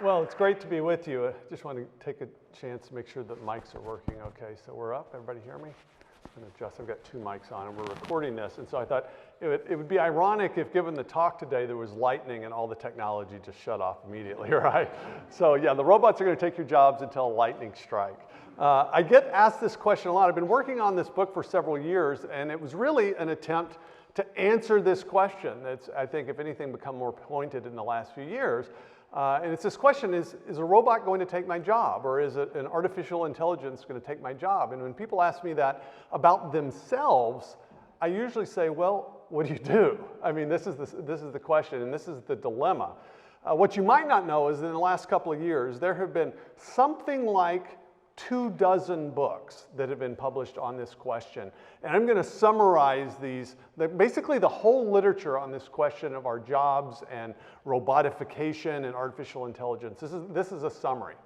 Well, it's great to be with you. I just want to take a chance to make sure that mics are working okay. So we're up. Everybody hear me? I'm going to adjust. I've got two mics on, and we're recording this. And so I thought it would be ironic if, given the talk today, there was lightning and all the technology just shut off immediately, right? So yeah, the robots are going to take your jobs until a lightning strike. I get asked this question a lot. I've been working on this book for several years, and it was really an attempt to answer this question that's, I think, if anything, become more pointed in the last few years. And it's this question, is a robot going to take my job, or is it an artificial intelligence going to take my job? And when people ask me that about themselves, I usually say, well, what do you do? I mean, this is the question, and this is the dilemma. What you might not know is that in the last couple of years, there have been something like 24 books that have been published on this question. And I'm going to summarize these, basically the whole literature on this question of our jobs and robotification and artificial intelligence. This is a summary.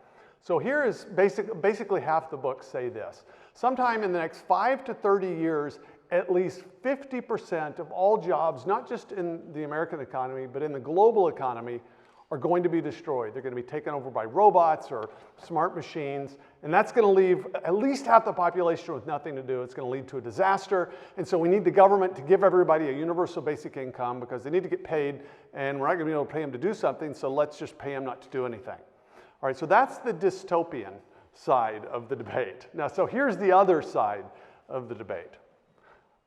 So here is basically half the books say this. Sometime in the next 5 to 30 years, at least 50% of all jobs, not just in the American economy, but in the global economy, are going to be destroyed. They're going to be taken over by robots or smart machines, and that's going to leave at least half the population with nothing to do. It's going to lead to a disaster, and so we need the government to give everybody a universal basic income because they need to get paid, and we're not going to be able to pay them to do something, so let's just pay them not to do anything. All right, so that's the dystopian side of the debate. Now, so here's the other side of the debate.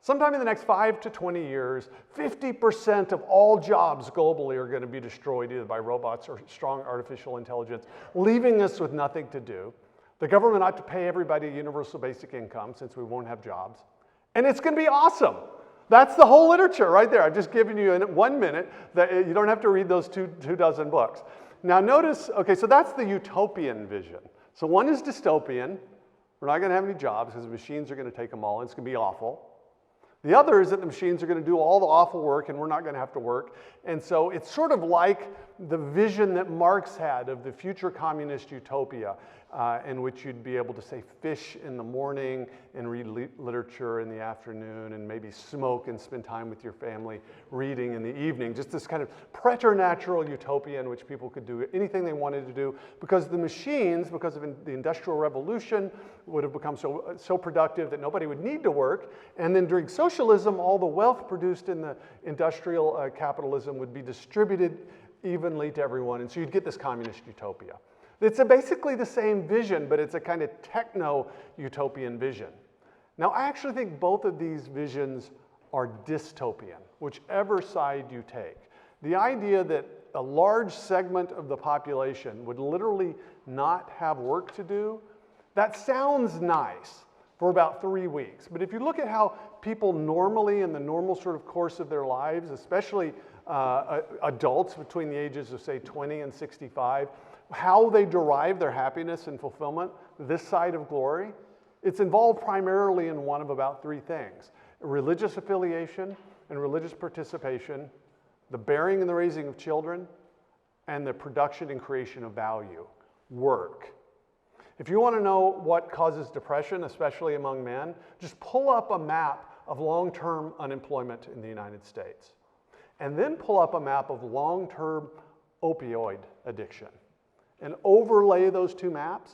Sometime in the next 5 to 20 years, 50% of all jobs globally are going to be destroyed either by robots or strong artificial intelligence, leaving us with nothing to do. The government ought to pay everybody a universal basic income since we won't have jobs. And it's going to be awesome. That's the whole literature right there. I've just given you in 1 minute that you don't have to read those 24 books. Now notice, okay, so that's the utopian vision. So one is dystopian. We're not going to have any jobs because the machines are going to take them all, and it's going to be awful. The other is that the machines are going to do all the awful work and we're not going to have to work. And so it's sort of like the vision that Marx had of the future communist utopia in which you'd be able to, say, fish in the morning and read literature in the afternoon and maybe smoke and spend time with your family reading in the evening. Just this kind of preternatural utopia in which people could do anything they wanted to do because the machines, because of the Industrial Revolution, would have become so productive that nobody would need to work. And then during socialism, all the wealth produced in the industrial capitalism would be distributed evenly to everyone. And so you'd get this communist utopia. It's basically the same vision, but it's a kind of techno-utopian vision. Now, I actually think both of these visions are dystopian, whichever side you take. The idea that a large segment of the population would literally not have work to do, that sounds nice for about 3 weeks. But if you look at how people normally, in the normal sort of course of their lives, especially adults between the ages of, say, 20 and 65, how they derive their happiness and fulfillment this side of glory, it's involved primarily in one of about 3 things: religious affiliation and religious participation, the bearing and the raising of children, and the production and creation of value, work. If you want to know what causes depression, especially among men, just pull up a map of long-term unemployment in the United States, and then pull up a map of long-term opioid addiction. And overlay those 2 maps,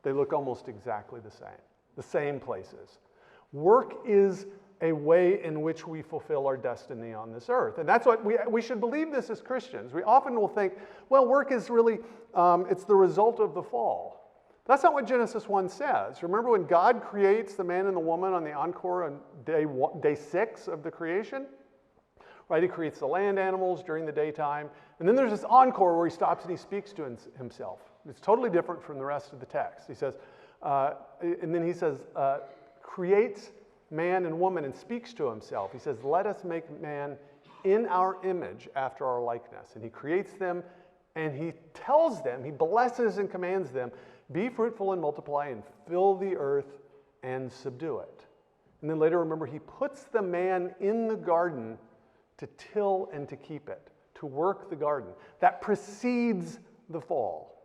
they look almost exactly the same places. Work is a way in which we fulfill our destiny on this earth. And that's what we should believe this as Christians. We often will think, well, work is really, it's the result of the fall. That's not what Genesis 1 says. Remember when God creates the man and the woman on the encore on day 6 of the creation? Right, he creates the land animals during the daytime. And then there's this encore where he stops and he speaks to himself. It's totally different from the rest of the text. He says, and then he says, creates man and woman and speaks to himself. He says, let us make man in our image after our likeness. And he creates them and he tells them, he blesses and commands them, be fruitful and multiply and fill the earth and subdue it. And then later, remember, he puts the man in the garden to till and to keep it, to work the garden. That precedes the fall.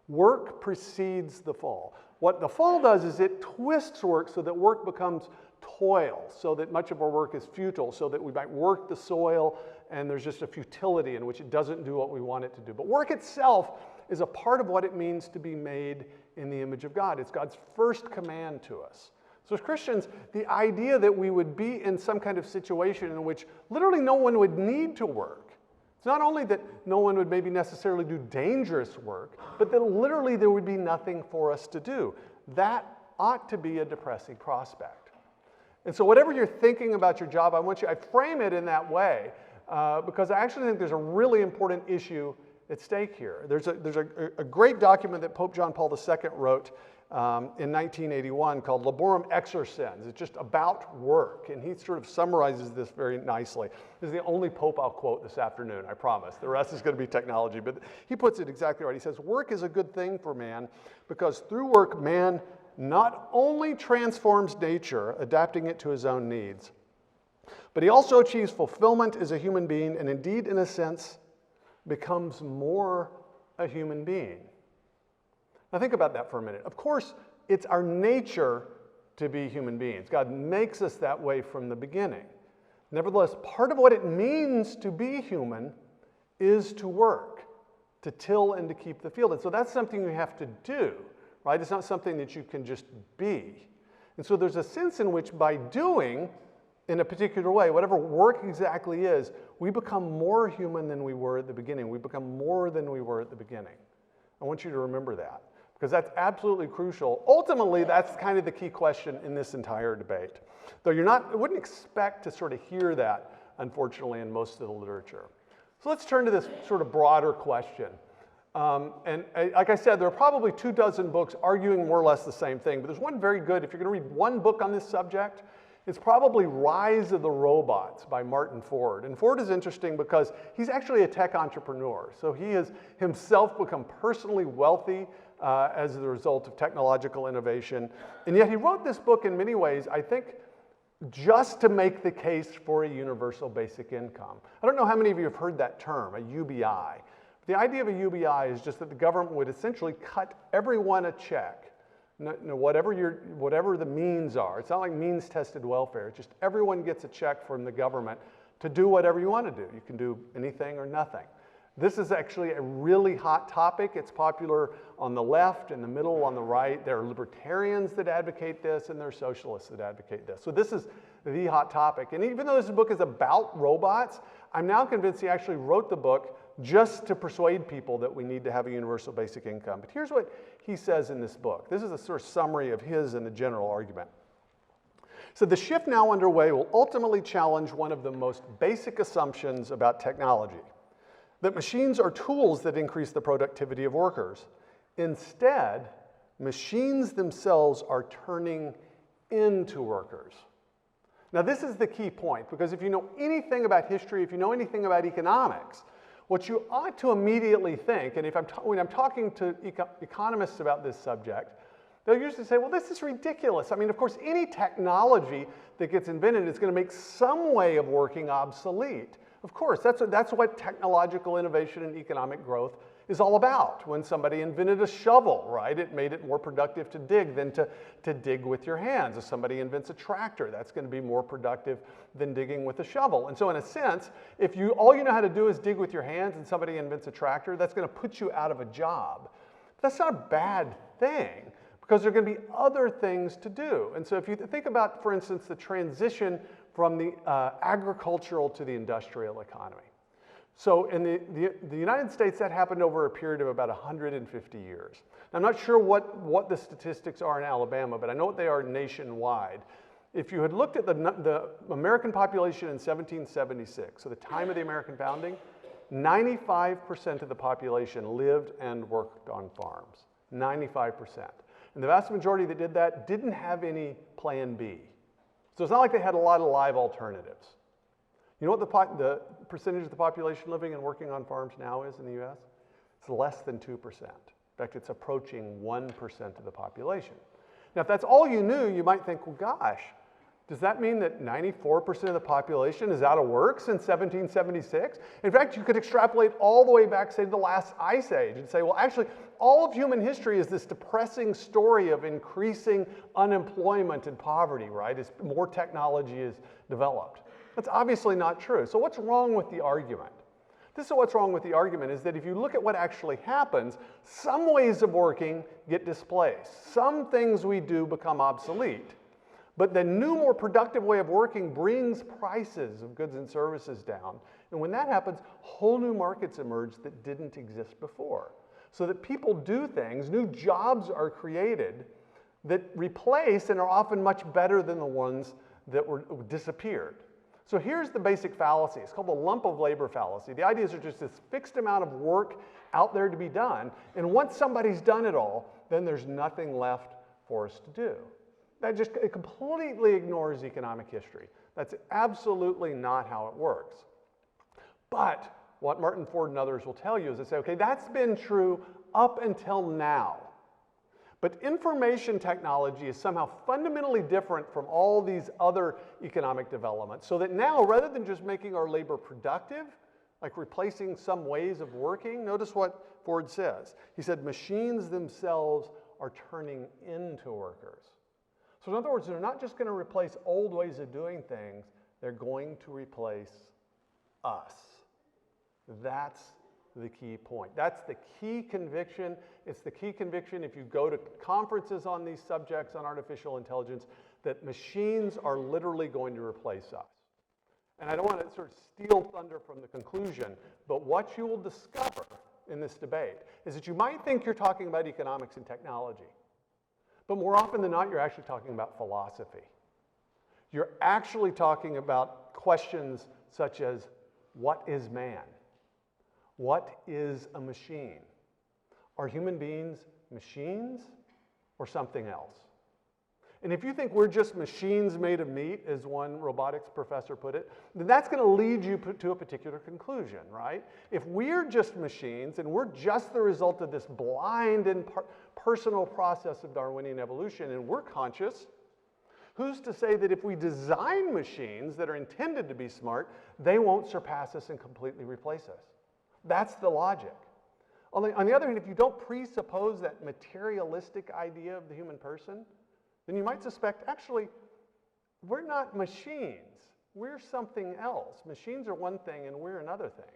Work precedes the fall. What the fall does is it twists work so that work becomes toil, so that much of our work is futile, so that we might work the soil and there's just a futility in which it doesn't do what we want it to do. But work itself is a part of what it means to be made in the image of God. It's God's first command to us. So as Christians, the idea that we would be in some kind of situation in which literally no one would need to work. It's not only that no one would maybe necessarily do dangerous work, but that literally there would be nothing for us to do. That ought to be a depressing prospect. And so whatever you're thinking about your job, I frame it in that way because I actually think there's a really important issue at stake here. There's a great document that Pope John Paul II wrote in 1981 called Laborum Exercens. It's just about work, and he sort of summarizes this very nicely. This is the only Pope I'll quote this afternoon, I promise. The rest is going to be technology, but he puts it exactly right. He says, work is a good thing for man because through work, man not only transforms nature, adapting it to his own needs, but he also achieves fulfillment as a human being, and indeed, in a sense, becomes more a human being. Now think about that for a minute. Of course, it's our nature to be human beings. God makes us that way from the beginning. Nevertheless, part of what it means to be human is to work, to till and to keep the field. And so that's something you have to do, right? It's not something that you can just be. And so there's a sense in which by doing in a particular way, whatever work exactly is, we become more human than we were at the beginning. We become more than we were at the beginning. I want you to remember that, because that's absolutely crucial. Ultimately, that's kind of the key question in this entire debate. Though I wouldn't expect to sort of hear that, unfortunately, in most of the literature. So let's turn to this sort of broader question. Like I said, there are probably 24 books arguing more or less the same thing, but there's one very good. If you're going to read one book on this subject, it's probably Rise of the Robots by Martin Ford. And Ford is interesting because he's actually a tech entrepreneur. So he has himself become personally wealthy as the result of technological innovation. And yet he wrote this book in many ways, I think, just to make the case for a universal basic income. I don't know how many of you have heard that term, a UBI. The idea of a UBI is just that the government would essentially cut everyone a check. Whatever the means are. It's not like means-tested welfare. It's just everyone gets a check from the government to do whatever you want to do. You can do anything or nothing. This is actually a really hot topic. It's popular on the left, in the middle, on the right. There are libertarians that advocate this, and there are socialists that advocate this. So this is the hot topic. And even though this book is about robots, I'm now convinced he actually wrote the book just to persuade people that we need to have a universal basic income. But here's what he says in this book. This is a sort of summary of his and the general argument. So the shift now underway will ultimately challenge one of the most basic assumptions about technology, that machines are tools that increase the productivity of workers. Instead, machines themselves are turning into workers. Now this is the key point, because if you know anything about history, if you know anything about economics, what you ought to immediately think, and when I'm talking to economists about this subject, they'll usually say, well, this is ridiculous. I mean, of course, any technology that gets invented is going to make some way of working obsolete. Of course, that's what technological innovation and economic growth is all about. When somebody invented a shovel, right, it made it more productive to dig than to dig with your hands. If somebody invents a tractor, that's going to be more productive than digging with a shovel. And so in a sense, if all you know how to do is dig with your hands and somebody invents a tractor, that's going to put you out of a job. But that's not a bad thing, because there are going to be other things to do. And so if you think about, for instance, the transition from the agricultural to the industrial economy. So in the United States, that happened over a period of about 150 years. Now, I'm not sure what the statistics are in Alabama, but I know what they are nationwide. If you had looked at the American population in 1776, so the time of the American founding, 95% of the population lived and worked on farms. 95%. And the vast majority that did that didn't have any plan B. So it's not like they had a lot of live alternatives. You know what the percentage of the population living and working on farms now is in the US? It's less than 2%. In fact, it's approaching 1% of the population. Now, if that's all you knew, you might think, well, gosh, does that mean that 94% of the population is out of work since 1776? In fact, you could extrapolate all the way back, say, to the last ice age and say, well, actually, all of human history is this depressing story of increasing unemployment and poverty, right, as more technology is developed. That's obviously not true. So what's wrong with the argument? This is what's wrong with the argument, is that if you look at what actually happens, some ways of working get displaced. Some things we do become obsolete. But the new, more productive way of working brings prices of goods and services down. And when that happens, whole new markets emerge that didn't exist before. So that people do things, new jobs are created that replace and are often much better than the ones that disappeared. So here's the basic fallacy. It's called the lump of labor fallacy. The idea is there's just this fixed amount of work out there to be done, and once somebody's done it all, then there's nothing left for us to do. It completely ignores economic history. That's absolutely not how it works. But what Martin Ford and others will tell you is they say, okay, that's been true up until now. But information technology is somehow fundamentally different from all these other economic developments, so that now, rather than just making our labor productive, like replacing some ways of working, notice what Ford says. He said, machines themselves are turning into workers. So in other words, they're not just going to replace old ways of doing things, they're going to replace us. That's the key point. That's the key conviction. It's the key conviction if you go to conferences on these subjects on artificial intelligence, that machines are literally going to replace us. And I don't want to sort of steal thunder from the conclusion, but what you will discover in this debate is that you might think you're talking about economics and technology, but more often than not, you're actually talking about philosophy. You're actually talking about questions such as, what is man? What is a machine? Are human beings machines or something else? And if you think we're just machines made of meat, as one robotics professor put it, then that's going to lead you to a particular conclusion, right? If we're just machines and we're just the result of this blind and personal process of Darwinian evolution and we're conscious, who's to say that if we design machines that are intended to be smart, they won't surpass us and completely replace us? That's the logic. On the other hand, if you don't presuppose that materialistic idea of the human person, then you might suspect, actually, we're not machines. We're something else. Machines are one thing and we're another thing.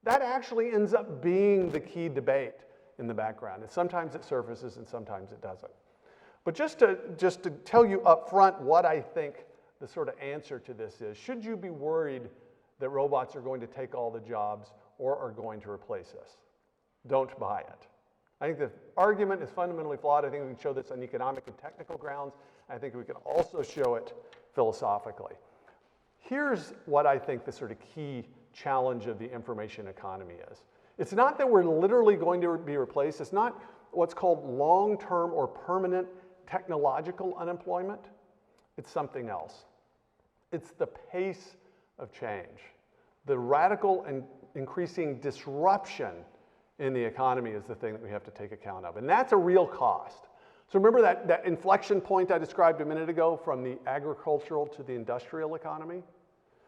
That actually ends up being the key debate in the background. And sometimes it surfaces and sometimes it doesn't. But just to tell you up front what I think the sort of answer to this is, should you be worried that robots are going to take all the jobs or are going to replace us? Don't buy it. I think the argument is fundamentally flawed. I think we can show this on economic and technical grounds. I think we can also show it philosophically. Here's what I think the sort of key challenge of the information economy is. It's not that we're literally going to be replaced. It's not what's called long-term or permanent technological unemployment. It's something else. It's the pace of change. The radical and increasing disruption in the economy is the thing that we have to take account of. And that's a real cost. So remember that inflection point I described a minute ago from the agricultural to the industrial economy?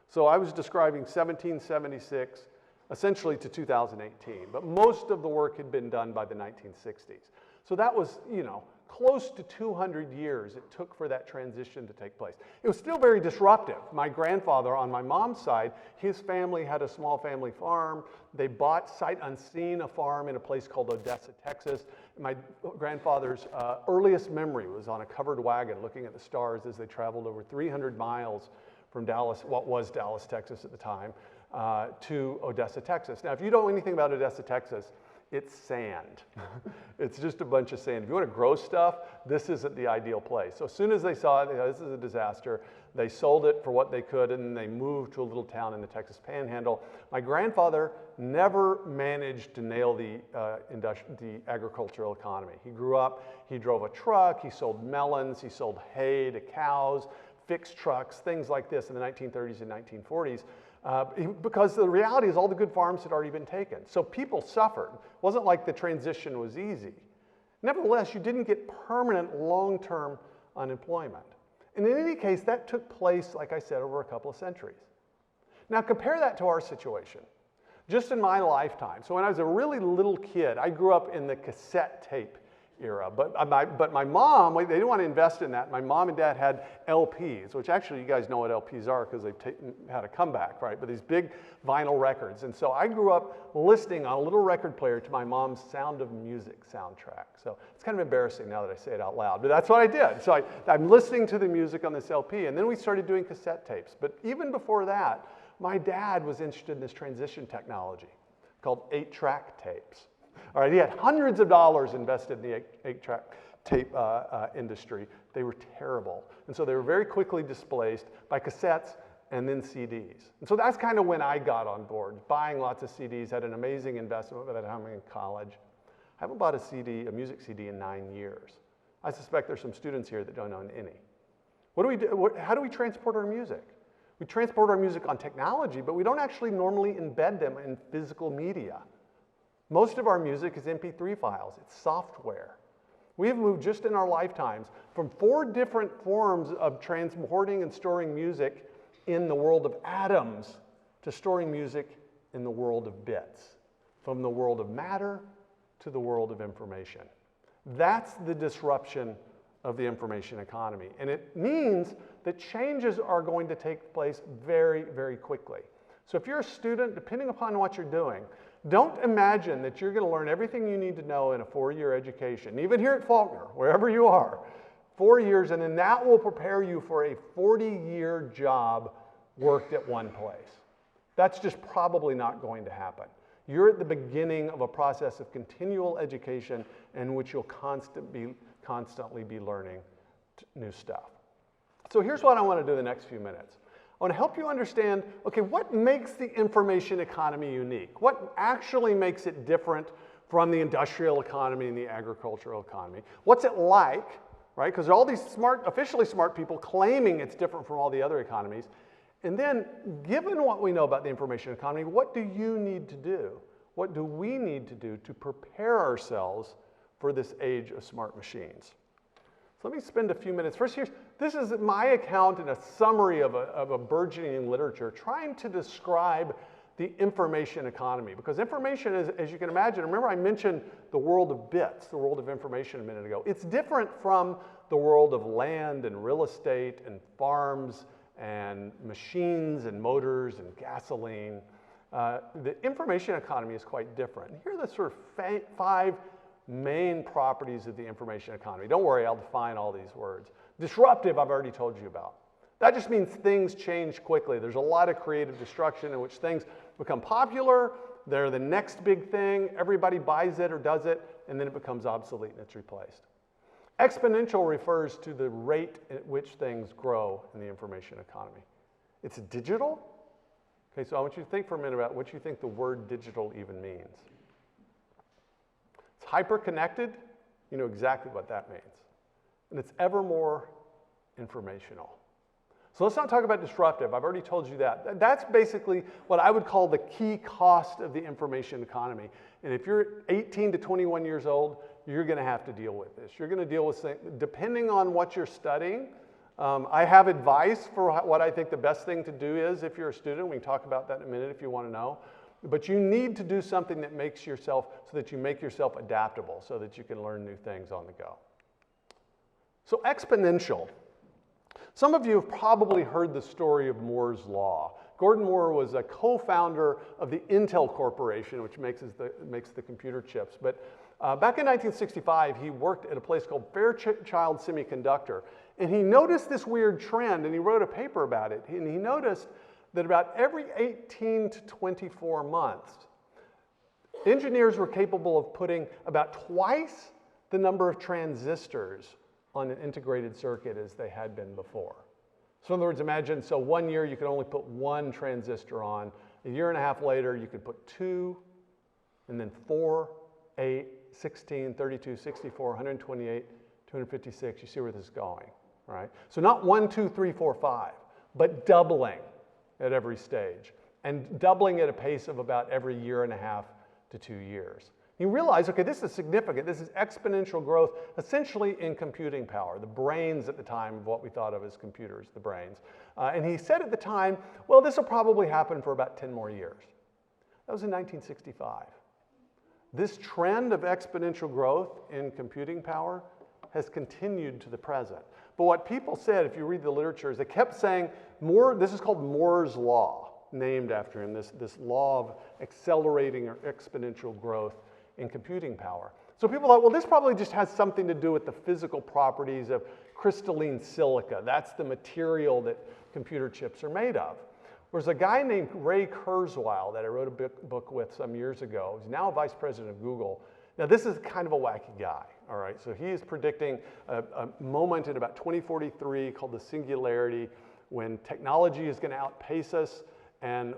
So I was describing 1776 essentially to 2018, but most of the work had been done by the 1960s. So that was, close to 200 years it took for that transition to take place. It was still very disruptive. My grandfather on my mom's side, his family had a small family farm. They bought sight unseen a farm in a place called Odessa, Texas. My grandfather's earliest memory was on a covered wagon looking at the stars as they traveled over 300 miles from Dallas, what was Dallas, Texas at the time, to Odessa, Texas. Now, if you don't know anything about Odessa, Texas, it's sand. It's just a bunch of sand. If you want to grow stuff, this isn't the ideal place. So as soon as they saw it, this is a disaster, they sold it for what they could, and then they moved to a little town in the Texas Panhandle. My grandfather never managed to nail the agricultural economy. He grew up, he drove a truck, he sold melons, he sold hay to cows, fixed trucks, things like this in the 1930s and 1940s. Because the reality is all the good farms had already been taken. So people suffered. It wasn't like the transition was easy. Nevertheless, you didn't get permanent long-term unemployment. And in any case, that took place, like I said, over a couple of centuries. Now compare that to our situation. Just in my lifetime, so when I was a really little kid, I grew up in the cassette tape era. But my mom, they didn't want to invest in that. My mom and dad had LPs, which actually you guys know what LPs are because they've had a comeback, right? But these big vinyl records. And so I grew up listening on a little record player to my mom's Sound of Music soundtrack. So it's kind of embarrassing now that I say it out loud, but that's what I did. So I'm listening to the music on this LP, and then we started doing cassette tapes. But even before that, my dad was interested in this transition technology called 8-track tapes. All right, he had hundreds of dollars invested in the 8-track tape industry. They were terrible. And so they were very quickly displaced by cassettes and then CDs. And so that's kind of when I got on board, buying lots of CDs, had an amazing investment by the time I was in college. I haven't bought a music CD in 9 years. I suspect there's some students here that don't own any. What do we do? How do we transport our music? We transport our music on technology, but we don't actually normally embed them in physical media. Most of our music is MP3 files. It's software. We have moved just in our lifetimes from 4 different forms of transporting and storing music in the world of atoms to storing music in the world of bits, from the world of matter to the world of information. That's the disruption of the information economy. And it means that changes are going to take place very, very quickly. So if you're a student, depending upon what you're doing, don't imagine that you're going to learn everything you need to know in a 4-year education, even here at Faulkner, wherever you are, 4 years, and then that will prepare you for a 40-year job worked at one place. That's just probably not going to happen. You're at the beginning of a process of continual education in which you'll constantly be learning new stuff. So here's what I want to do the next few minutes. I want to help you understand, okay, what makes the information economy unique? What actually makes it different from the industrial economy and the agricultural economy? What's it like, right? Because all these officially smart people claiming it's different from all the other economies. And then, given what we know about the information economy, what do you need to do? What do we need to do to prepare ourselves for this age of smart machines? So let me spend a few minutes. First, this is my account and a summary of a burgeoning literature trying to describe the information economy. Because information is, as you can imagine, remember I mentioned the world of bits, the world of information a minute ago. It's different from the world of land and real estate and farms and machines and motors and gasoline. The information economy is quite different. Here are the sort of 5 main properties of the information economy. Don't worry, I'll define all these words. Disruptive, I've already told you about. That just means things change quickly. There's a lot of creative destruction in which things become popular, they're the next big thing, everybody buys it or does it, and then it becomes obsolete and it's replaced. Exponential refers to the rate at which things grow in the information economy. It's digital. Okay, so I want you to think for a minute about what you think the word digital even means. It's hyper-connected. You know exactly what that means. And it's ever more informational. So let's not talk about disruptive. I've already told you that. That's basically what I would call the key cost of the information economy. And if you're 18 to 21 years old, you're going to have to deal with this. You're going to deal with things, depending on what you're studying. I have advice for what I think the best thing to do is if you're a student. We can talk about that in a minute if you want to know. But you need to do something that makes yourself, so that you make yourself adaptable, so that you can learn new things on the go. So exponential. Some of you have probably heard the story of Moore's Law. Gordon Moore was a co-founder of the Intel Corporation, which makes the computer chips. But back in 1965, he worked at a place called Fairchild Semiconductor. And he noticed this weird trend, and he wrote a paper about it. And he noticed that about every 18 to 24 months, engineers were capable of putting about twice the number of transistors on an integrated circuit as they had been before. So in other words, imagine, so 1 year you could only put 1 transistor on. A year and a half later, you could put 2, and then 4, 8, 16, 32, 64, 128, 256. You see where this is going, right? So not 1, 2, 3, 4, 5, but doubling at every stage, and doubling at a pace of about every year and a half to 2 years. You realize, okay, this is significant. This is exponential growth, essentially in computing power, the brains at the time of what we thought of as computers, the brains. And he said at the time, well, this will probably happen for about 10 more years. That was in 1965. This trend of exponential growth in computing power has continued to the present. But what people said, if you read the literature, is they kept saying, this is called Moore's Law, named after him, this law of accelerating or exponential growth in computing power. So people thought, well, this probably just has something to do with the physical properties of crystalline silica. That's the material that computer chips are made of. There's a guy named Ray Kurzweil that I wrote a book with some years ago. He's now vice president of Google. Now, this is kind of a wacky guy, all right? So he is predicting a moment in about 2043 called the singularity, when technology is going to outpace us, and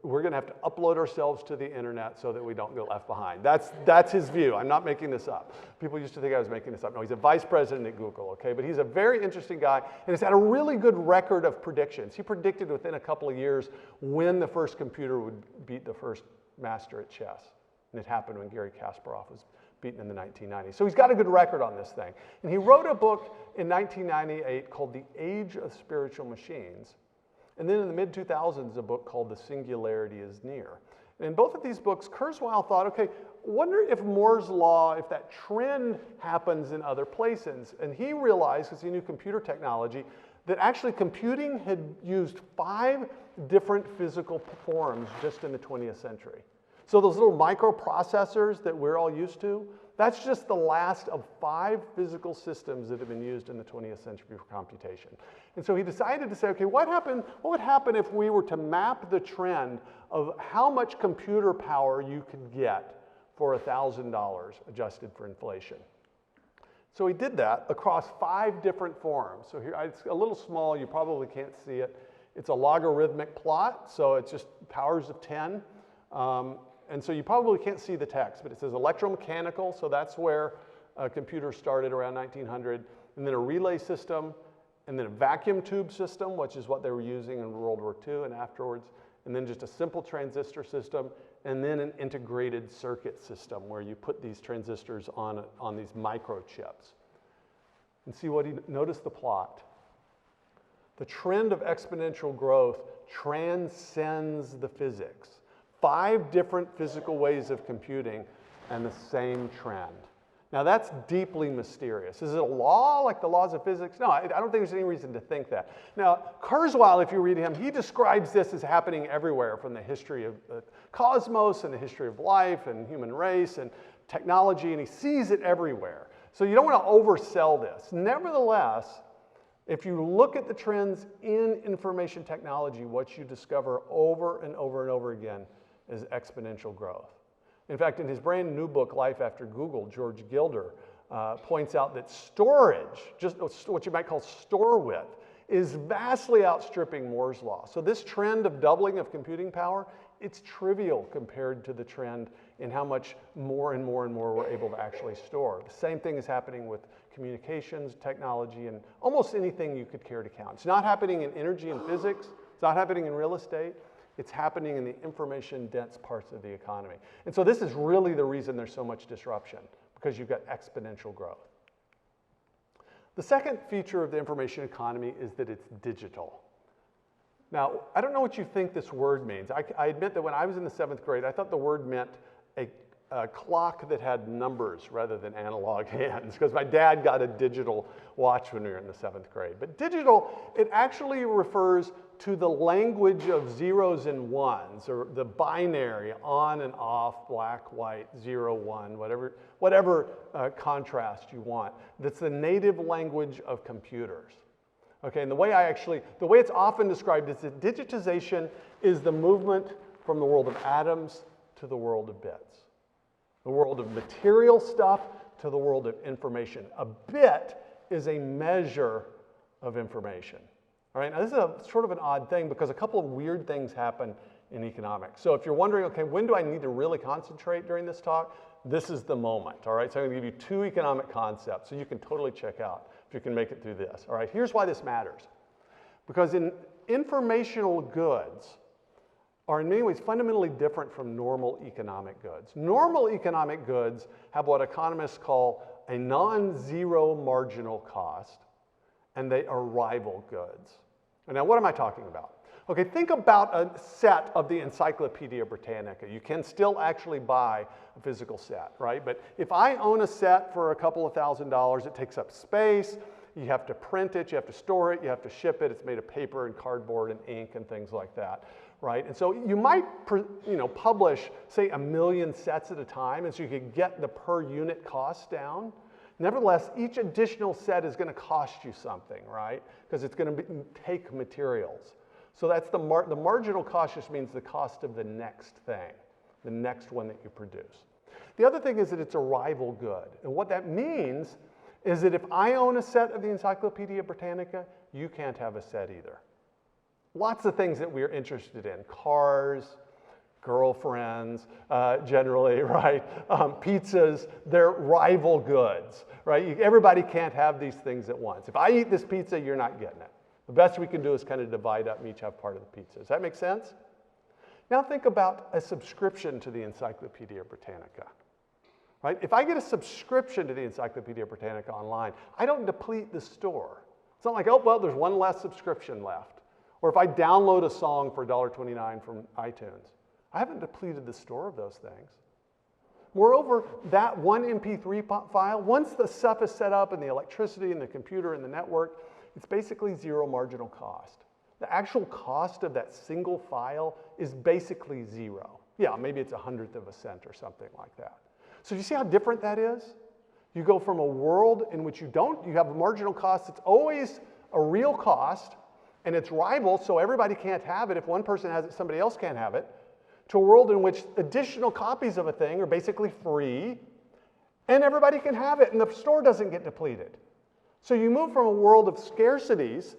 we're going to have to upload ourselves to the internet so that we don't get left behind. That's his view. I'm not making this up. People used to think I was making this up. No, he's a vice president at Google, okay? But he's a very interesting guy, and he's had a really good record of predictions. He predicted within a couple of years when the first computer would beat the first master at chess. And it happened when Garry Kasparov was beaten in the 1990s. So he's got a good record on this thing. And he wrote a book in 1998 called The Age of Spiritual Machines. And then in the mid-2000s, a book called The Singularity is Near. And in both of these books, Kurzweil thought, okay, wonder if Moore's Law, if that trend happens in other places. And he realized, because he knew computer technology, that actually computing had used 5 different physical forms just in the 20th century. So those little microprocessors that we're all used to, that's just the last of 5 physical systems that have been used in the 20th century for computation. And so he decided to say, okay, what would happen if we were to map the trend of how much computer power you could get for $1,000 adjusted for inflation? So he did that across 5 different forms. So here, it's a little small, you probably can't see it. It's a logarithmic plot, so it's just powers of 10. And so you probably can't see the text, but it says electromechanical, so that's where computers started around 1900, and then a relay system, and then a vacuum tube system, which is what they were using in World War II and afterwards, and then just a simple transistor system, and then an integrated circuit system where you put these transistors on these microchips. And see notice the plot. The trend of exponential growth transcends the physics. 5 different physical ways of computing and the same trend. Now that's deeply mysterious. Is it a law like the laws of physics? No, I don't think there's any reason to think that. Now, Kurzweil, if you read him, he describes this as happening everywhere from the history of the cosmos and the history of life and human race and technology, and he sees it everywhere. So you don't want to oversell this. Nevertheless, if you look at the trends in information technology, what you discover over and over and over again is exponential growth. In fact, in his brand new book, Life After Google, George Gilder points out that storage, just what you might call store width, is vastly outstripping Moore's Law. So this trend of doubling of computing power, it's trivial compared to the trend in how much more and more and more we're able to actually store. The same thing is happening with communications, technology, and almost anything you could care to count. It's not happening in energy and physics. It's not happening in real estate. It's happening in the information-dense parts of the economy. And so this is really the reason there's so much disruption, because you've got exponential growth. The second feature of the information economy is that it's digital. Now, I don't know what you think this word means. I admit that when I was in the 7th grade, I thought the word meant a clock that had numbers rather than analog hands, because my dad got a digital watch when we were in the 7th grade. But digital, it actually refers to the language of zeros and ones, or the binary on and off, black, white, 0, 1, whatever contrast you want. That's the native language of computers. Okay, and the way it's often described is that digitization is the movement from the world of atoms to the world of bits. The world of material stuff to the world of information. A bit is a measure of information. All right, now this is sort of an odd thing because a couple of weird things happen in economics. So if you're wondering, okay, when do I need to really concentrate during this talk? This is the moment, all right? So I'm gonna give you 2 economic concepts so you can totally check out if you can make it through this. All right, here's why this matters. Because in informational goods are in many ways fundamentally different from normal economic goods. Normal economic goods have what economists call a non-zero marginal cost, and they are rival goods. And now what am I talking about? Okay, think about a set of the Encyclopedia Britannica. You can still actually buy a physical set, right? But if I own a set for a couple of $1,000s, it takes up space. You have to print it, you have to store it, you have to ship it. It's made of paper and cardboard and ink and things like that, right? And so you might, publish, say, 1 million sets at a time, and so you could get the per unit cost down. Nevertheless, each additional set is going to cost you something, right? Because it's going to take materials. So that's the marginal cost just means the cost of the next thing, the next one that you produce. The other thing is that it's a rival good. And what that means is that if I own a set of the Encyclopedia Britannica, you can't have a set either. Lots of things that we're interested in, cars, girlfriends, generally, right? Pizzas, they're rival goods, right? Everybody can't have these things at once. If I eat this pizza, you're not getting it. The best we can do is kind of divide up and each have part of the pizza. Does that make sense? Now think about a subscription to the Encyclopedia Britannica. Right? If I get a subscription to the Encyclopedia Britannica online, I don't deplete the store. It's not like, oh, well, there's one less subscription left. Or if I download a song for $1.29 from iTunes, I haven't depleted the store of those things. Moreover, that one MP3 file, once the stuff is set up and the electricity and the computer and the network, it's basically zero marginal cost. The actual cost of that single file is basically zero. Yeah, maybe it's 1/100 of a cent or something like that. So do you see how different that is? You go from a world in which you have a marginal cost that's always a real cost, and it's rival, so everybody can't have it. If one person has it, somebody else can't have it, to a world in which additional copies of a thing are basically free, and everybody can have it, and the store doesn't get depleted. So you move from a world of scarcities,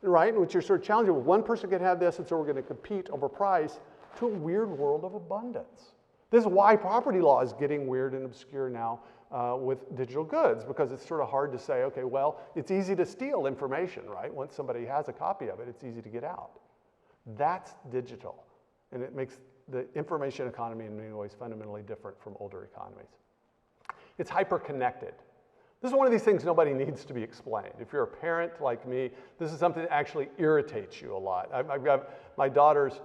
right, in which you're sort of challenging, well, one person can have this, and so we're going to compete over price, to a weird world of abundance. This is why property law is getting weird and obscure now with digital goods, because it's sort of hard to say, okay, well, it's easy to steal information, right? Once somebody has a copy of it, it's easy to get out. That's digital, and it makes the information economy in many ways fundamentally different from older economies. It's hyper-connected. This is one of these things nobody needs to be explained. If you're a parent like me, this is something that actually irritates you a lot. I've got my daughters.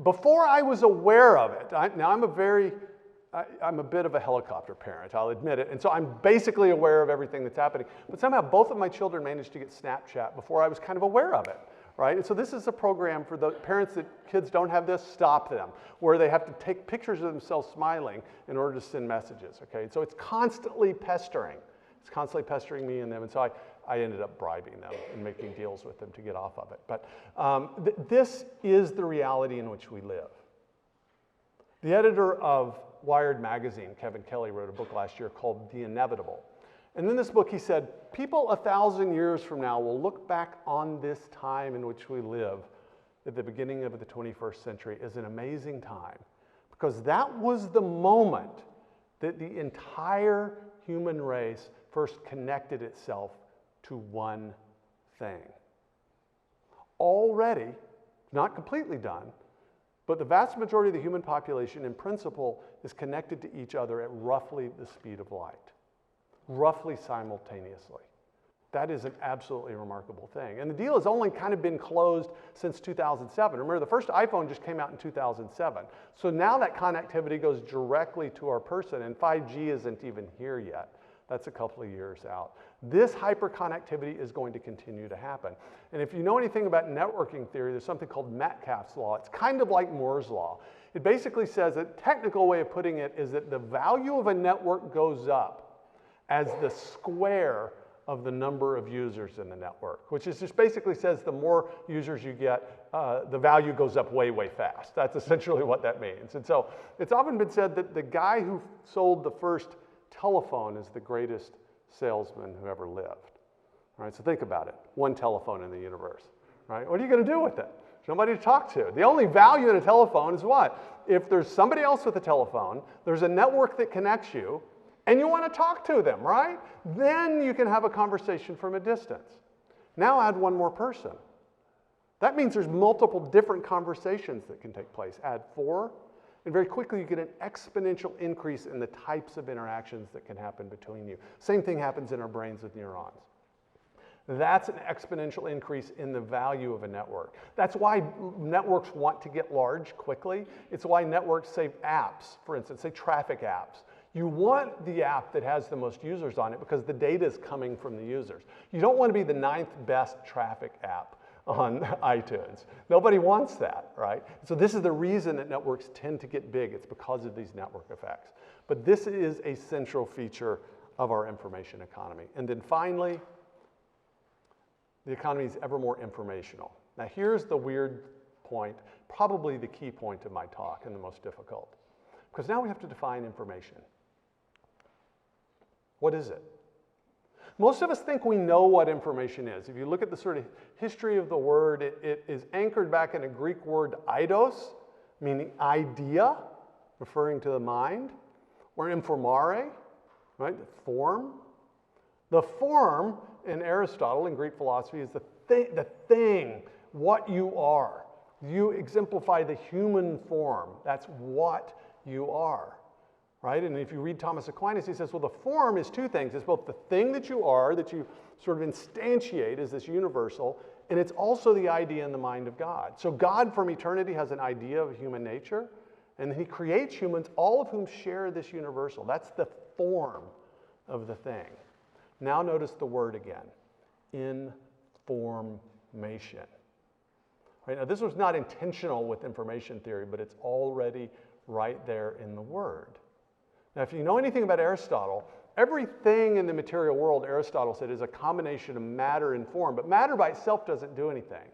Before I was aware of it, I'm a bit of a helicopter parent, I'll admit it, and so I'm basically aware of everything that's happening. But somehow both of my children managed to get Snapchat before I was kind of aware of it, right? And so this is a program for the parents that kids don't have this, stop them, where they have to take pictures of themselves smiling in order to send messages, okay? So it's constantly pestering. It's constantly pestering me and them, and so I ended up bribing them and making deals with them to get off of it. But this is the reality in which we live. The editor of Wired magazine, Kevin Kelly, wrote a book last year called The Inevitable. And in this book he said, people 1,000 years from now will look back on this time in which we live at the beginning of the 21st century as an amazing time, because that was the moment that the entire human race first connected itself to one thing. Already, not completely done, but the vast majority of the human population in principle is connected to each other at roughly the speed of light, roughly simultaneously. That is an absolutely remarkable thing. And the deal has only kind of been closed since 2007. Remember, the first iPhone just came out in 2007. So now that connectivity goes directly to our person, and 5G isn't even here yet. That's a couple of years out. This hyperconnectivity is going to continue to happen. And if you know anything about networking theory, there's something called Metcalfe's law. It's kind of like Moore's law. It basically says, a technical way of putting it is that the value of a network goes up as the square of the number of users in the network, which is just basically says the more users you get, the value goes up way, way fast. That's essentially what that means. And so it's often been said that the guy who sold the first telephone is the greatest salesman who ever lived. All right, so think about it. One telephone in the universe, right? What are you going to do with it? There's nobody to talk to. The only value in a telephone is what? If there's somebody else with a telephone, there's a network that connects you, and you want to talk to them, right? Then you can have a conversation from a distance. Now add one more person. That means there's multiple different conversations that can take place. Add 4, and very quickly you get an exponential increase in the types of interactions that can happen between you. Same thing happens in our brains with neurons. That's an exponential increase in the value of a network. That's why networks want to get large quickly. It's why networks say apps, for instance, say traffic apps. You want the app that has the most users on it because the data is coming from the users. You don't want to be the 9th best traffic app on iTunes. Nobody wants that, right? So this is the reason that networks tend to get big. It's because of these network effects. But this is a central feature of our information economy. And then finally, the economy is ever more informational. Now here's the weird point, probably the key point of my talk and the most difficult. Because now we have to define information. What is it? Most of us think we know what information is. If you look at the sort of history of the word, it is anchored back in a Greek word eidos, meaning idea, referring to the mind, or informare, right, the form. The form in Aristotle, in Greek philosophy, is the thing, what you are. You exemplify the human form. That's what you are. Right? And if you read Thomas Aquinas, he says, well, the form is two things. It's both the thing that you are, that you sort of instantiate as this universal, and it's also the idea in the mind of God. So God from eternity has an idea of human nature, and he creates humans, all of whom share this universal. That's the form of the thing. Now notice the word again, information. Right? Now this was not intentional with information theory, but it's already right there in the word. Now, if you know anything about Aristotle, everything in the material world, Aristotle said, is a combination of matter and form. But matter by itself doesn't do anything.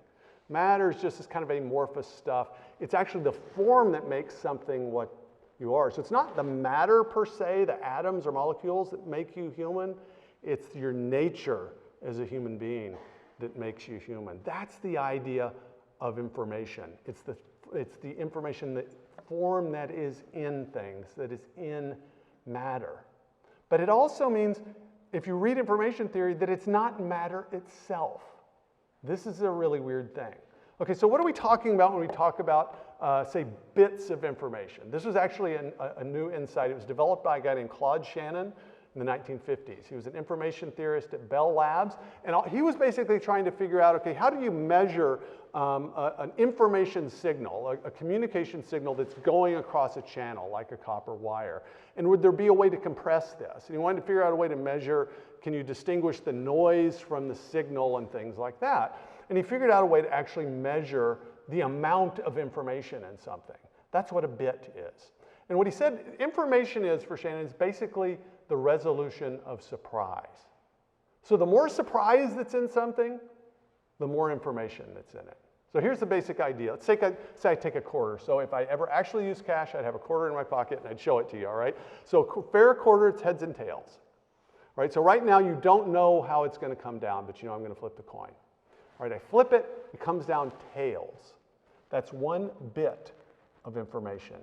Matter is just this kind of amorphous stuff. It's actually the form that makes something what you are. So it's not the matter per se, the atoms or molecules that make you human. It's your nature as a human being that makes you human. That's the idea of information. It's the information, that form that is in things, that is in matter. But it also means, if you read information theory, that it's not matter itself. This is a really weird thing. Okay, so what are we talking about when we talk about, say, bits of information? This was actually a new insight. It was developed by a guy named Claude Shannon in the 1950s. He was an information theorist at Bell Labs, and he was basically trying to figure out, okay, how do you measure an information signal, a communication signal that's going across a channel like a copper wire? And would there be a way to compress this? And he wanted to figure out a way to measure, can you distinguish the noise from the signal and things like that? And he figured out a way to actually measure the amount of information in something. That's what a bit is. And what he said information is, for Shannon, is basically the resolution of surprise. So the more surprise that's in something, the more information that's in it. So here's the basic idea. Let's say I take a quarter. So if I ever actually use cash, I'd have a quarter in my pocket and I'd show it to you, all right? So fair quarter, it's heads and tails. Right? So right now you don't know how it's going to come down, but you know I'm going to flip the coin. All right, I flip it, it comes down tails. That's one bit of information.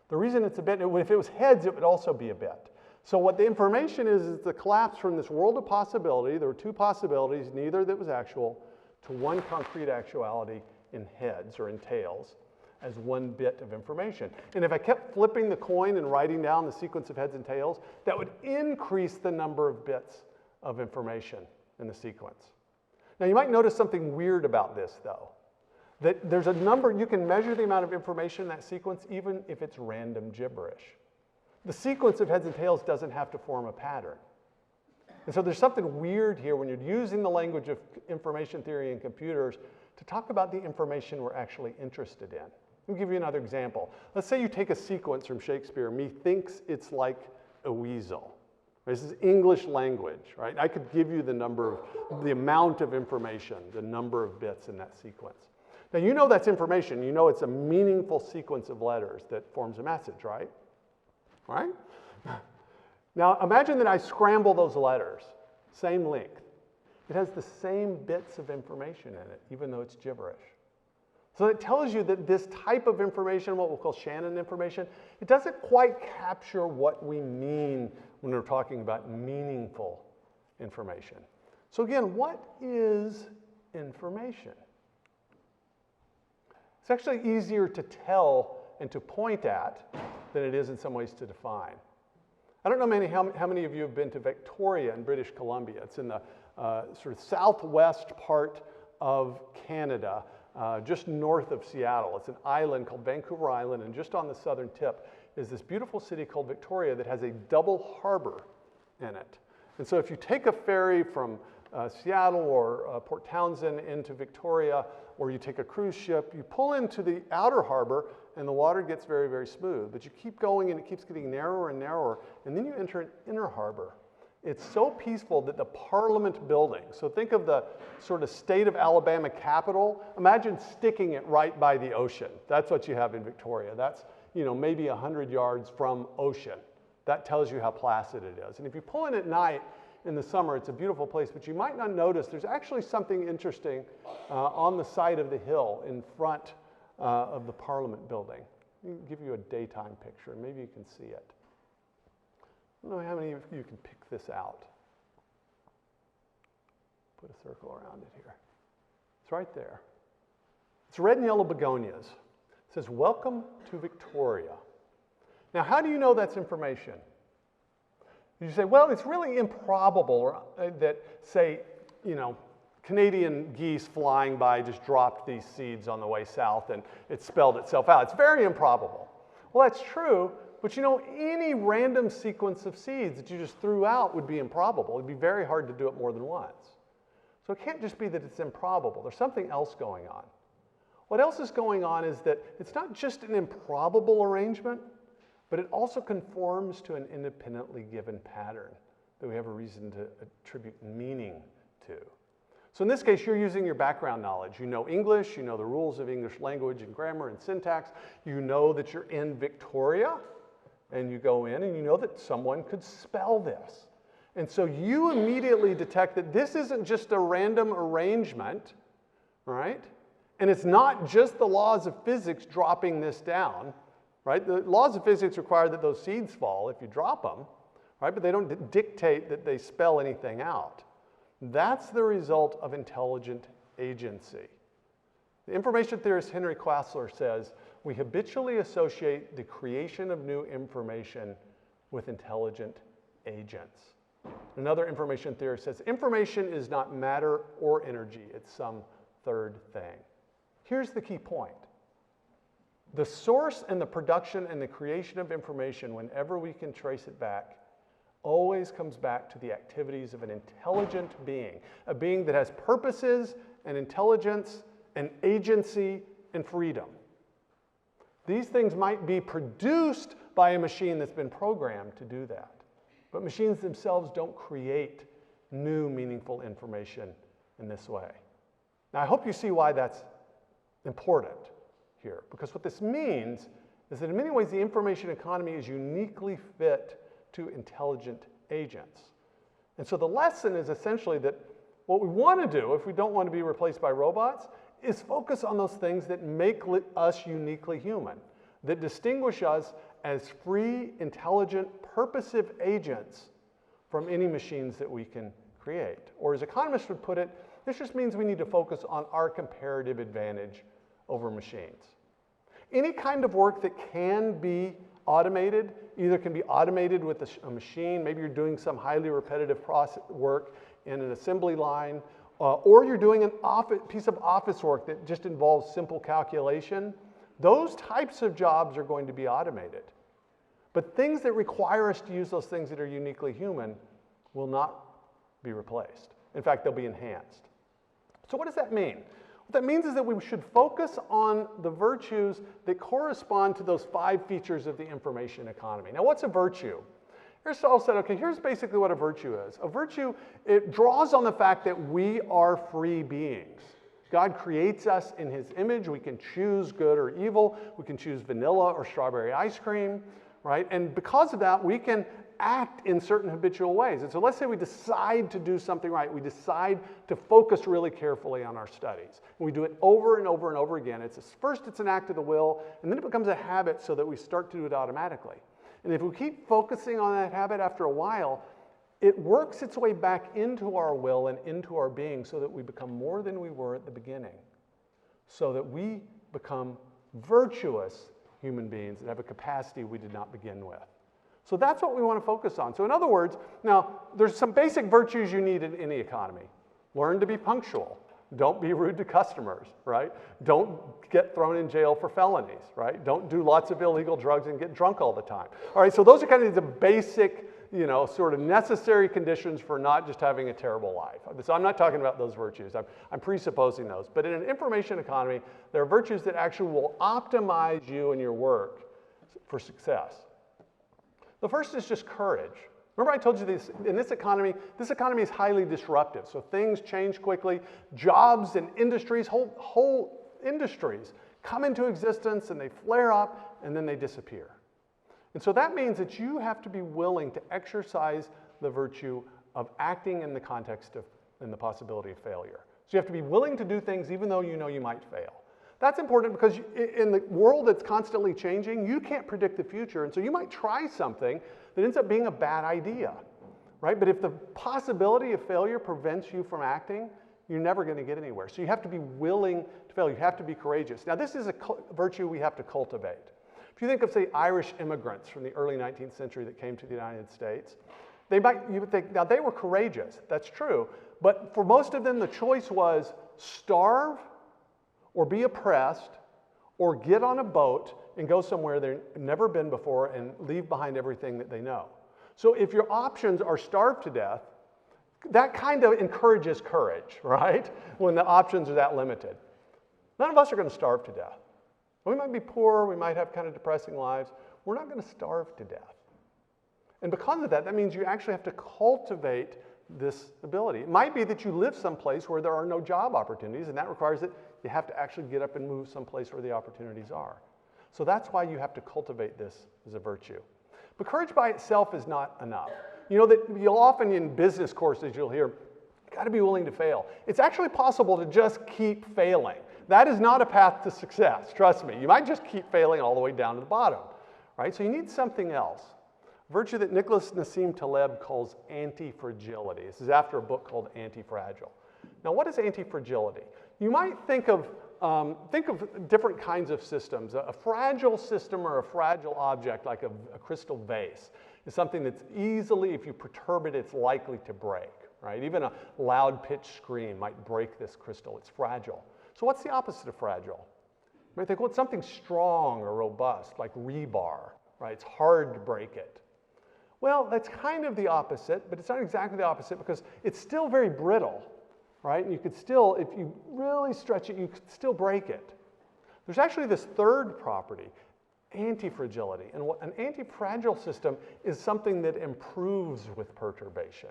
The reason it's a bit, if it was heads, it would also be a bit. So what the information is the collapse from this world of possibility. There were two possibilities, neither that was actual, to one concrete actuality in heads or in tails as one bit of information. And if I kept flipping the coin and writing down the sequence of heads and tails, that would increase the number of bits of information in the sequence. Now you might notice something weird about this though, that there's a number, you can measure the amount of information in that sequence even if it's random gibberish. The sequence of heads and tails doesn't have to form a pattern. And so there's something weird here when you're using the language of information theory and computers to talk about the information we're actually interested in. Let me give you another example. Let's say you take a sequence from Shakespeare, methinks it's like a weasel. This is English language, right? I could give you the amount of information, the number of bits in that sequence. Now you know that's information. You know it's a meaningful sequence of letters that forms a message, right? Right? Now imagine that I scramble those letters, same length. It has the same bits of information in it, even though it's gibberish. So it tells you that this type of information, what we'll call Shannon information, it doesn't quite capture what we mean when we're talking about meaningful information. So again, what is information? It's actually easier to tell and to point at than it is in some ways to define. I don't know how many of you have been to Victoria in British Columbia. It's in the sort of southwest part of Canada, just north of Seattle. It's an island called Vancouver Island, and just on the southern tip is this beautiful city called Victoria that has a double harbor in it. And so if you take a ferry from Seattle or Port Townsend into Victoria, or you take a cruise ship, you pull into the outer harbor and the water gets very, very smooth. But you keep going and it keeps getting narrower and narrower, and then you enter an inner harbor. It's so peaceful that the Parliament building, so think of the sort of state of Alabama Capitol, imagine sticking it right by the ocean. That's what you have in Victoria. That's, you know, maybe 100 yards from ocean. That tells you how placid it is. And if you pull in at night in the summer, it's a beautiful place, but you might not notice there's actually something interesting on the side of the hill in front of the Parliament building. I'll give you a daytime picture, maybe you can see it. I don't know how many of you can pick this out. Put a circle around it here. It's right there. It's red and yellow begonias. It says, "Welcome to Victoria." Now, how do you know that's information? You say, well, it's really improbable that, say, you know, Canadian geese flying by just dropped these seeds on the way south and it spelled itself out. It's very improbable. Well, that's true, but you know, any random sequence of seeds that you just threw out would be improbable. It'd be very hard to do it more than once. So it can't just be that it's improbable. There's something else going on. What else is going on is that it's not just an improbable arrangement, but it also conforms to an independently given pattern that we have a reason to attribute meaning to. So in this case, you're using your background knowledge. You know English, you know the rules of English language and grammar and syntax. You know that you're in Victoria, and you go in and you know that someone could spell this. And so you immediately detect that this isn't just a random arrangement, right? And it's not just the laws of physics dropping this down, right? The laws of physics require that those seeds fall if you drop them, right? But they don't dictate that they spell anything out. That's the result of intelligent agency. The information theorist Henry Quasler says, we habitually associate the creation of new information with intelligent agents. Another information theorist says, information is not matter or energy, it's some third thing. Here's the key point. The source and the production and the creation of information, whenever we can trace it back, always comes back to the activities of an intelligent being, a being that has purposes and intelligence and agency and freedom. These things might be produced by a machine that's been programmed to do that, but machines themselves don't create new meaningful information in this way. Now, I hope you see why that's important here, because what this means is that in many ways the information economy is uniquely fit to intelligent agents. And so the lesson is essentially that what we want to do, if we don't want to be replaced by robots, is focus on those things that make us uniquely human, that distinguish us as free, intelligent, purposive agents from any machines that we can create. Or as economists would put it, this just means we need to focus on our comparative advantage over machines. Any kind of work that can be automated, either can be automated with a machine, maybe you're doing some highly repetitive work in an assembly line, or you're doing a piece of office work that just involves simple calculation. Those types of jobs are going to be automated. But things that require us to use those things that are uniquely human will not be replaced. In fact, they'll be enhanced. So what does that mean? What that means is that we should focus on the virtues that correspond to those 5 features of the information economy. Now, what's a virtue? Aristotle said, okay, here's basically what a virtue is. A virtue, it draws on the fact that we are free beings. God creates us in his image. We can choose good or evil. We can choose vanilla or strawberry ice cream, right? And because of that, we can act in certain habitual ways. And so let's say we decide to do something right. We decide to focus really carefully on our studies. And we do it over and over and over again. First, it's an act of the will, and then it becomes a habit so that we start to do it automatically. And if we keep focusing on that habit after a while, it works its way back into our will and into our being so that we become more than we were at the beginning. So that we become virtuous human beings that have a capacity we did not begin with. So that's what we want to focus on. So in other words, now there's some basic virtues you need in any economy. Learn to be punctual. Don't be rude to customers, right? Don't get thrown in jail for felonies, right? Don't do lots of illegal drugs and get drunk all the time. All right, so those are kind of the basic, sort of necessary conditions for not just having a terrible life. So I'm not talking about those virtues. I'm presupposing those. But in an information economy, there are virtues that actually will optimize you and your work for success. The first is just courage. Remember I told you this, in this economy is highly disruptive. So things change quickly. Jobs and industries, whole industries come into existence and they flare up and then they disappear. And so that means that you have to be willing to exercise the virtue of acting in the context of, in the possibility of failure. So you have to be willing to do things even though you know you might fail. That's important because in the world that's constantly changing, you can't predict the future. And so you might try something that ends up being a bad idea, right? But if the possibility of failure prevents you from acting, you're never going to get anywhere. So you have to be willing to fail. You have to be courageous. Now, this is a virtue we have to cultivate. If you think of, say, Irish immigrants from the early 19th century that came to the United States, you would think, now they were courageous. That's true. But for most of them, the choice was starve or be oppressed, or get on a boat and go somewhere they've never been before and leave behind everything that they know. So if your options are starve to death, that kind of encourages courage, right? When the options are that limited. None of us are going to starve to death. We might be poor, we might have kind of depressing lives. We're not going to starve to death. And because of that, that means you actually have to cultivate this ability. It might be that you live someplace where there are no job opportunities, and that requires that you have to actually get up and move someplace where the opportunities are. So that's why you have to cultivate this as a virtue. But courage by itself is not enough. You know that you'll often in business courses you'll hear, got to be willing to fail. It's actually possible to just keep failing. That is not a path to success, trust me. You might just keep failing all the way down to the bottom, right? So you need something else. Virtue that Nicholas Nassim Taleb calls antifragility. This is after a book called Antifragile. Now, what is antifragility? You might think of different kinds of systems. A fragile system or a fragile object like a crystal vase is something that's easily, if you perturb it, it's likely to break, right? Even a loud pitched scream might break this crystal. It's fragile. So what's the opposite of fragile? You might think, well, it's something strong or robust, like rebar, right? It's hard to break it. Well, that's kind of the opposite, but it's not exactly the opposite because it's still very brittle, right? And you could still, if you really stretch it, you could still break it. There's actually this third property, antifragility. And an antifragile system is something that improves with perturbation.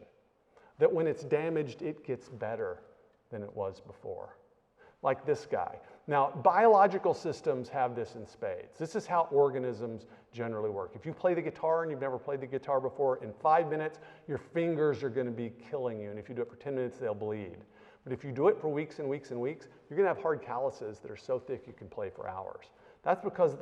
That when it's damaged, it gets better than it was before. Like this guy. Now, biological systems have this in spades. This is how organisms generally work. If you play the guitar and you've never played the guitar before, in 5 minutes, your fingers are going to be killing you. And if you do it for 10 minutes, they'll bleed. But if you do it for weeks and weeks and weeks, you're going to have hard calluses that are so thick you can play for hours. That's because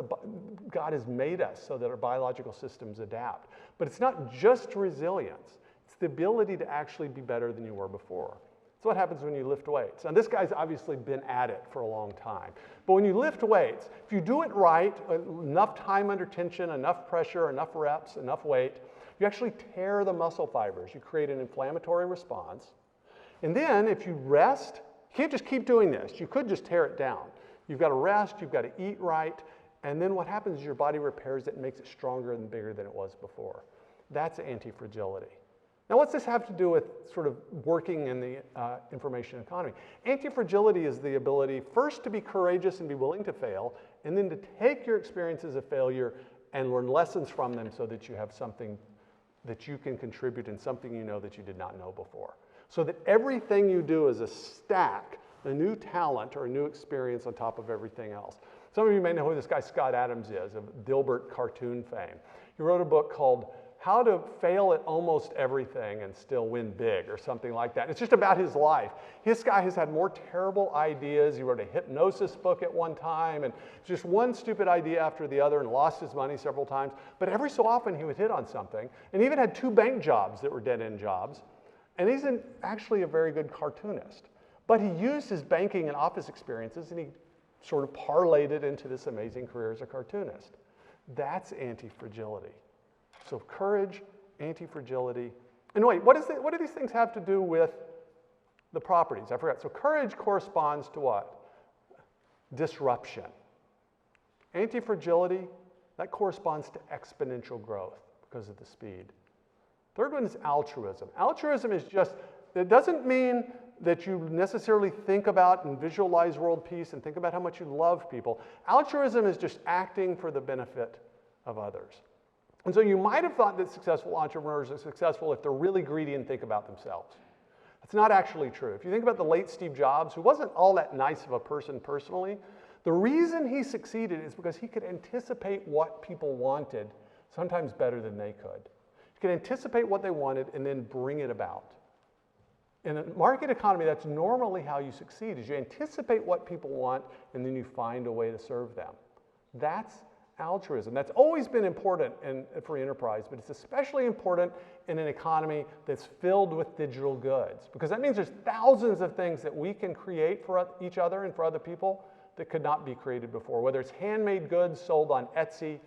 God has made us so that our biological systems adapt. But it's not just resilience. It's the ability to actually be better than you were before. That's what happens when you lift weights. And this guy's obviously been at it for a long time. But when you lift weights, if you do it right, enough time under tension, enough pressure, enough reps, enough weight, you actually tear the muscle fibers. You create an inflammatory response. And then if you rest, you can't just keep doing this. You could just tear it down. You've got to rest, you've got to eat right, and then what happens is your body repairs it and makes it stronger and bigger than it was before. That's antifragility. Now, what's this have to do with sort of working in the information economy? Antifragility is the ability first to be courageous and be willing to fail, and then to take your experiences of failure and learn lessons from them so that you have something that you can contribute and something you know that you did not know before. So that everything you do is a stack, a new talent or a new experience on top of everything else. Some of you may know who this guy Scott Adams is, of Dilbert cartoon fame. He wrote a book called How to Fail at Almost Everything and Still Win Big, or something like that. It's just about his life. This guy has had more terrible ideas. He wrote a hypnosis book at one time, and just one stupid idea after the other, and lost his money several times. But every so often he would hit on something, and he even had 2 bank jobs that were dead-end jobs. And he's actually a very good cartoonist. But he used his banking and office experiences, and he sort of parlayed it into this amazing career as a cartoonist. That's antifragility. So courage, antifragility. And wait, what do these things have to do with the properties? I forgot. So courage corresponds to what? Disruption. Antifragility, that corresponds to exponential growth because of the speed. Third one is altruism. Altruism is just, it doesn't mean that you necessarily think about and visualize world peace and think about how much you love people. Altruism is just acting for the benefit of others. And so you might have thought that successful entrepreneurs are successful if they're really greedy and think about themselves. That's not actually true. If you think about the late Steve Jobs, who wasn't all that nice of a person personally, the reason he succeeded is because he could anticipate what people wanted, sometimes better than they could. He could anticipate what they wanted and then bring it about. In a market economy, that's normally how you succeed, is you anticipate what people want and then you find a way to serve them. That's altruism. That's always been important in free enterprise, but it's especially important in an economy that's filled with digital goods, because that means there's thousands of things that we can create for each other and for other people that could not be created before, whether it's handmade goods sold on Etsy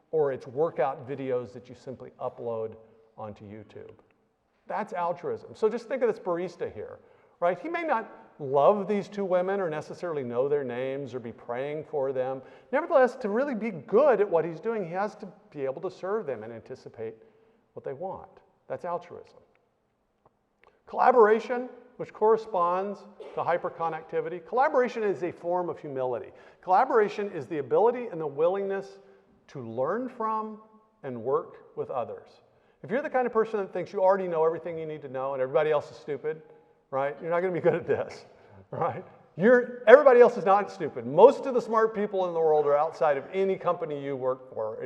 or it's workout videos that you simply upload onto YouTube. That's altruism. So just think of this barista here, right? He may not love these two women or necessarily know their names or be praying for them. Nevertheless, to really be good at what he's doing, he has to be able to serve them and anticipate what they want. That's altruism. Collaboration, which corresponds to hyperconnectivity. Collaboration is a form of humility. Collaboration is the ability and the willingness to learn from and work with others. If you're the kind of person that thinks you already know everything you need to know and everybody else is stupid, right? You're not going to be good at this, right? Everybody else is not stupid. Most of the smart people in the world are outside of any company you work for,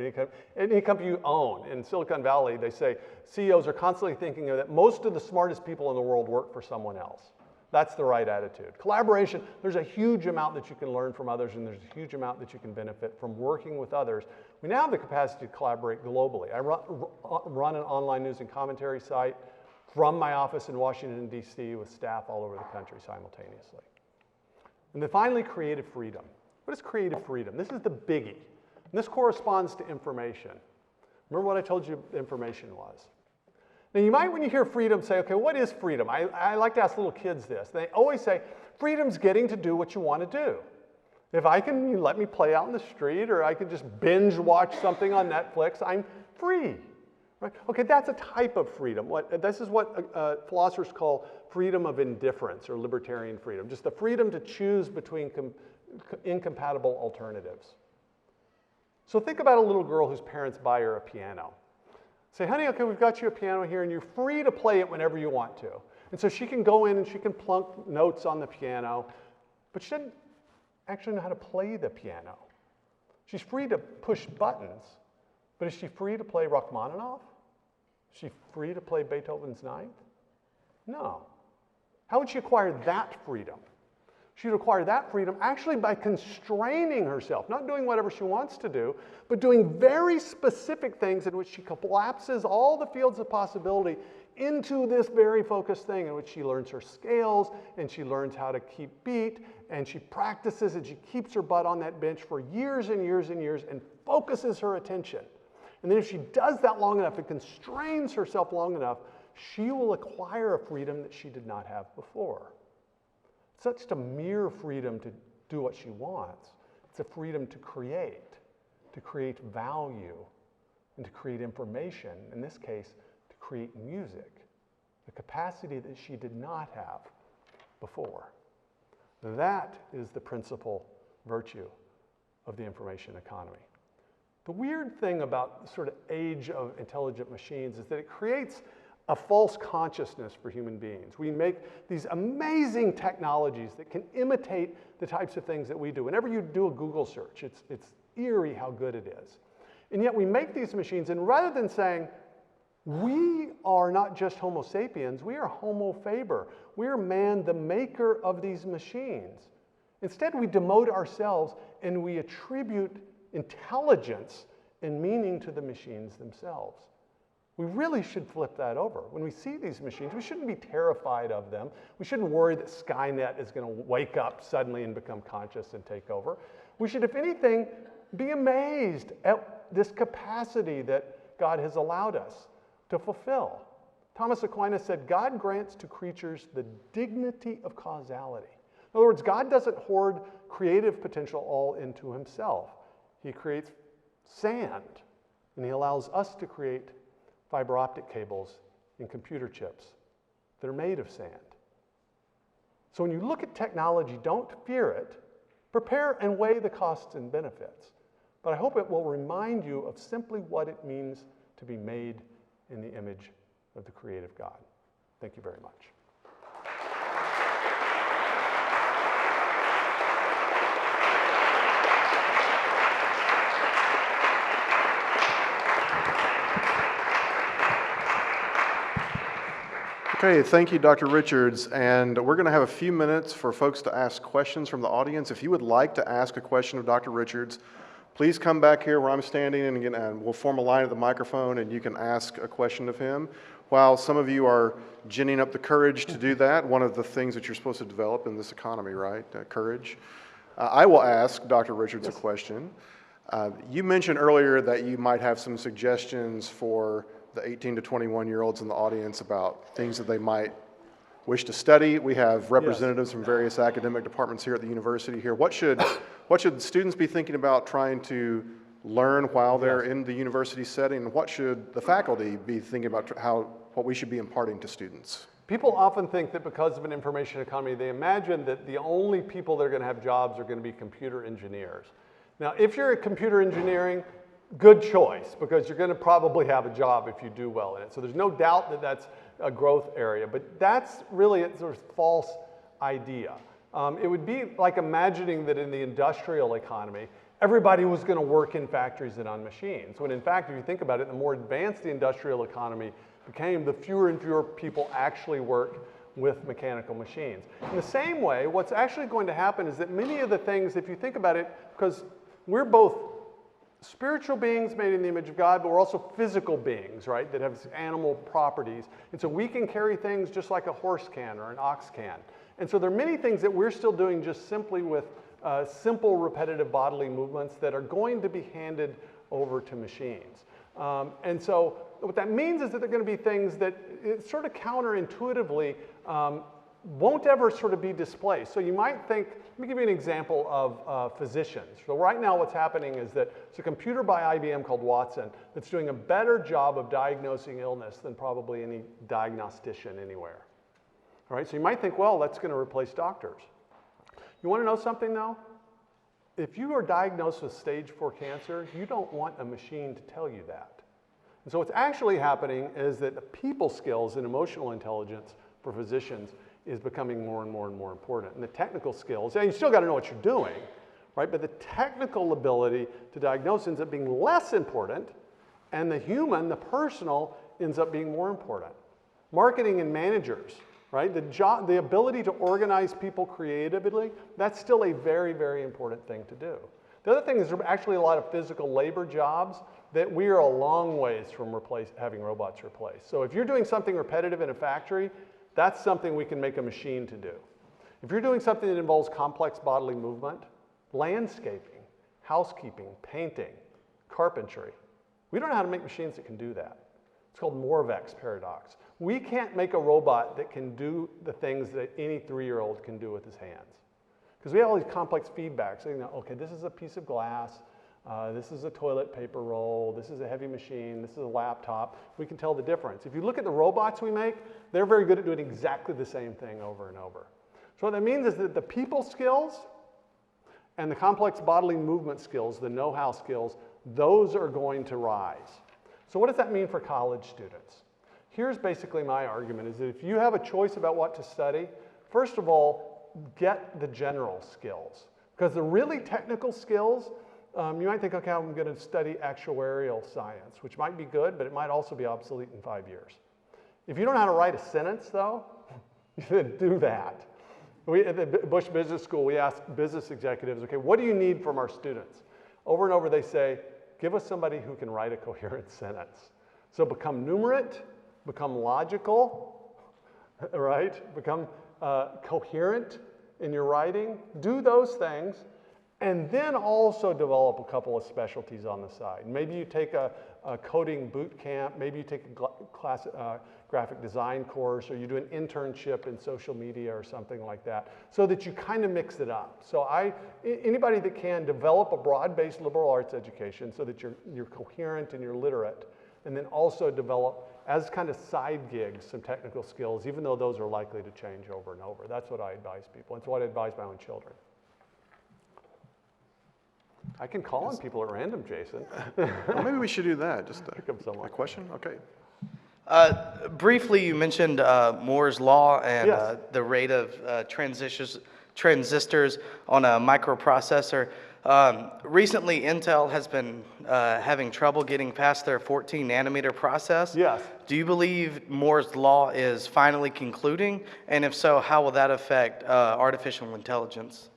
any company you own. In Silicon Valley, they say CEOs are constantly thinking that most of the smartest people in the world work for someone else. That's the right attitude. Collaboration, there's a huge amount that you can learn from others, and there's a huge amount that you can benefit from working with others. We now have the capacity to collaborate globally. I run an online news and commentary site from my office in Washington, D.C. with staff all over the country simultaneously. And then finally, creative freedom. What is creative freedom? This is the biggie. And this corresponds to information. Remember what I told you information was. Now you might, when you hear freedom, say, okay, what is freedom? I like to ask little kids this. They always say, freedom's getting to do what you want to do. If I can let me play out in the street, or I can just binge watch something on Netflix, I'm free. Right? Okay, that's a type of freedom. This is what philosophers call freedom of indifference, or libertarian freedom. Just the freedom to choose between incompatible alternatives. So think about a little girl whose parents buy her a piano. Say, honey, okay, we've got you a piano here, and you're free to play it whenever you want to. And so she can go in and she can plunk notes on the piano, but she doesn't actually know how to play the piano. She's free to push buttons, but is she free to play Rachmaninoff? Is she free to play Beethoven's Ninth? No. How would she acquire that freedom? She'd acquire that freedom actually by constraining herself, not doing whatever she wants to do, but doing very specific things in which she collapses all the fields of possibility into this very focused thing in which she learns her scales and she learns how to keep beat and she practices and she keeps her butt on that bench for years and years and years and focuses her attention. And then if she does that long enough and constrains herself long enough, she will acquire a freedom that she did not have before. It's not just a mere freedom to do what she wants. It's a freedom to create value, and to create information, in this case, to create music, the capacity that she did not have before. That is the principal virtue of the information economy. The weird thing about the sort of age of intelligent machines is that it creates a false consciousness for human beings. We make these amazing technologies that can imitate the types of things that we do. Whenever you do a Google search, it's eerie how good it is. And yet we make these machines, and rather than saying, we are not just Homo sapiens, we are Homo Faber. We are man, the maker of these machines. Instead, we demote ourselves and we attribute intelligence and meaning to the machines themselves. We really should flip that over. When we see these machines, we shouldn't be terrified of them. We shouldn't worry that Skynet is going to wake up suddenly and become conscious and take over. We should, if anything, be amazed at this capacity that God has allowed us to fulfill. Thomas Aquinas said, God grants to creatures the dignity of causality. In other words, God doesn't hoard creative potential all into himself. He creates sand, and he allows us to create fiber optic cables and computer chips that are made of sand. So when you look at technology, don't fear it. Prepare and weigh the costs and benefits. But I hope it will remind you of simply what it means to be made in the image of the creative God. Thank you very much. Okay, thank you, Dr. Richards. And we're going to have a few minutes for folks to ask questions from the audience. If you would like to ask a question of Dr. Richards, please come back here where I'm standing, and again, we'll form a line at the microphone, and you can ask a question of him. While some of you are ginning up the courage to do that, one of the things that you're supposed to develop in this economy, right? Courage. I will ask Dr. Richards a question. You mentioned earlier that you might have some suggestions for the 18 to 21-year-olds in the audience about things that they might wish to study. We have representatives from various academic departments here at the university here. What should students be thinking about trying to learn while they're in the university setting? What should the faculty be thinking about what we should be imparting to students? People often think that because of an information economy, they imagine that the only people that are going to have jobs are going to be computer engineers. Now, if you're at computer engineering, good choice, because you're going to probably have a job if you do well in it. So there's no doubt that that's a growth area, but that's really a sort of false idea. It would be like imagining that in the industrial economy, everybody was going to work in factories and on machines, when in fact, if you think about it, the more advanced the industrial economy became, the fewer and fewer people actually work with mechanical machines. In the same way, what's actually going to happen is that many of the things, if you think about it, because we're both spiritual beings made in the image of God, but we're also physical beings, right, that have animal properties. And so we can carry things just like a horse can or an ox can. And so there are many things that we're still doing just simply with simple repetitive bodily movements that are going to be handed over to machines. And so what that means is that they're going to be things that sort of counterintuitively won't ever sort of be displaced. So you might think, let me give you an example of physicians. So right now what's happening is that it's a computer by IBM called Watson that's doing a better job of diagnosing illness than probably any diagnostician anywhere. All right, so you might think, well, that's going to replace doctors. You want to know something though? If you are diagnosed with stage 4 cancer, you don't want a machine to tell you that. And so what's actually happening is that the people skills and emotional intelligence for physicians is becoming more and more and more important. And the technical skills, and you still got to know what you're doing, right? But the technical ability to diagnose ends up being less important, and the human, the personal, ends up being more important. Marketing and managers, right? The ability to organize people creatively, that's still a very, very important thing to do. The other thing is there are actually a lot of physical labor jobs that we are a long ways from having robots replace. So if you're doing something repetitive in a factory, that's something we can make a machine to do. If you're doing something that involves complex bodily movement, landscaping, housekeeping, painting, carpentry, we don't know how to make machines that can do that. It's called Moravec's paradox. We can't make a robot that can do the things that any 3-year-old can do with his hands. Because we have all these complex feedbacks. So, you know, okay, this is a piece of glass, this is a toilet paper roll, this is a heavy machine, this is a laptop. We can tell the difference. If you look at the robots we make, they're very good at doing exactly the same thing over and over. So what that means is that the people skills and the complex bodily movement skills, the know-how skills, those are going to rise. So what does that mean for college students? Here's basically my argument, is that if you have a choice about what to study, first of all, get the general skills. Because the really technical skills, you might think, okay, I'm going to study actuarial science, which might be good, but it might also be obsolete in 5 years. If you don't know how to write a sentence, though, you should do that. At the Bush Business School, we ask business executives, okay, what do you need from our students? Over and over they say, give us somebody who can write a coherent sentence. So become numerate, become logical, right? Become coherent in your writing. Do those things, And then also develop a couple of specialties on the side. Maybe you take a coding boot camp, maybe you take a graphic design course, or you do an internship in social media or something like that, so that you kind of mix it up. So anybody that can, develop a broad-based liberal arts education so that you're coherent and you're literate, and then also develop, as kind of side gigs, some technical skills, even though those are likely to change over and over. That's what I advise people. It's what I advise my own children. I can call on people at random, Jason. Well, maybe we should do that. Just Pick up someone. a question? Okay. Briefly, you mentioned Moore's Law and Yes. the rate of transistors on a microprocessor. Recently, Intel has been having trouble getting past their 14 nanometer process. Yes. Do you believe Moore's Law is finally concluding? And if so, how will that affect artificial intelligence?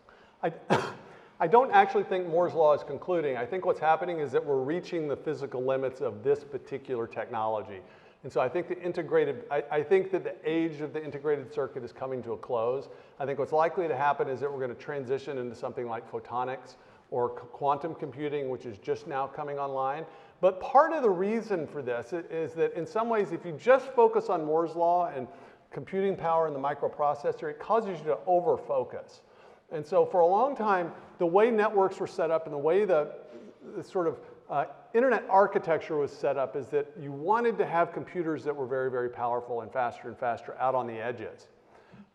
I don't actually think Moore's Law is concluding. I think what's happening is that we're reaching the physical limits of this particular technology. And so I think I think that the age of the integrated circuit is coming to a close. I think what's likely to happen is that we're going to transition into something like photonics or quantum computing, which is just now coming online. But part of the reason for this is that in some ways, if you just focus on Moore's Law and computing power in the microprocessor, it causes you to over-focus. And so for a long time, the way networks were set up and the way the sort of internet architecture was set up is that you wanted to have computers that were very, very powerful and faster out on the edges.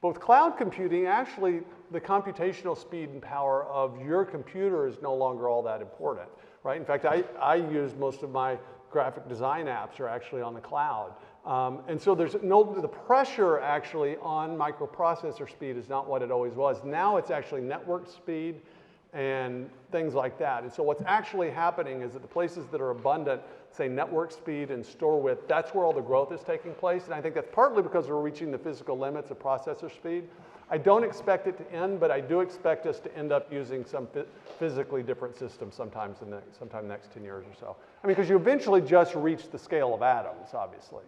But with cloud computing, actually, the computational speed and power of your computer is no longer all that important, right? In fact, I use most of my graphic design apps are actually on the cloud. And so the pressure actually on microprocessor speed is not what it always was. Now it's actually network speed and things like that. And so what's actually happening is that the places that are abundant, say network speed and store width, that's where all the growth is taking place. And I think that's partly because we're reaching the physical limits of processor speed. I don't expect it to end, but I do expect us to end up using some physically different systems sometime next 10 years or so. I mean, because you eventually just reach the scale of atoms, obviously.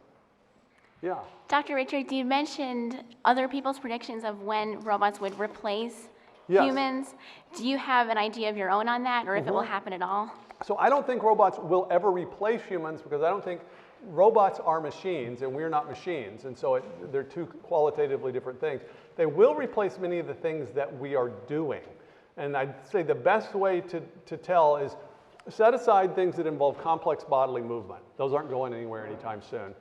Yeah. Dr. Richards, you mentioned other people's predictions of when robots would replace Yes. humans. Do you have an idea of your own on that, or if it will happen at all? So I don't think robots will ever replace humans because I don't think robots are machines and we're not machines. And so they're two qualitatively different things. They will replace many of the things that we are doing. And I'd say the best way to tell is set aside things that involve complex bodily movement. Those aren't going anywhere anytime soon.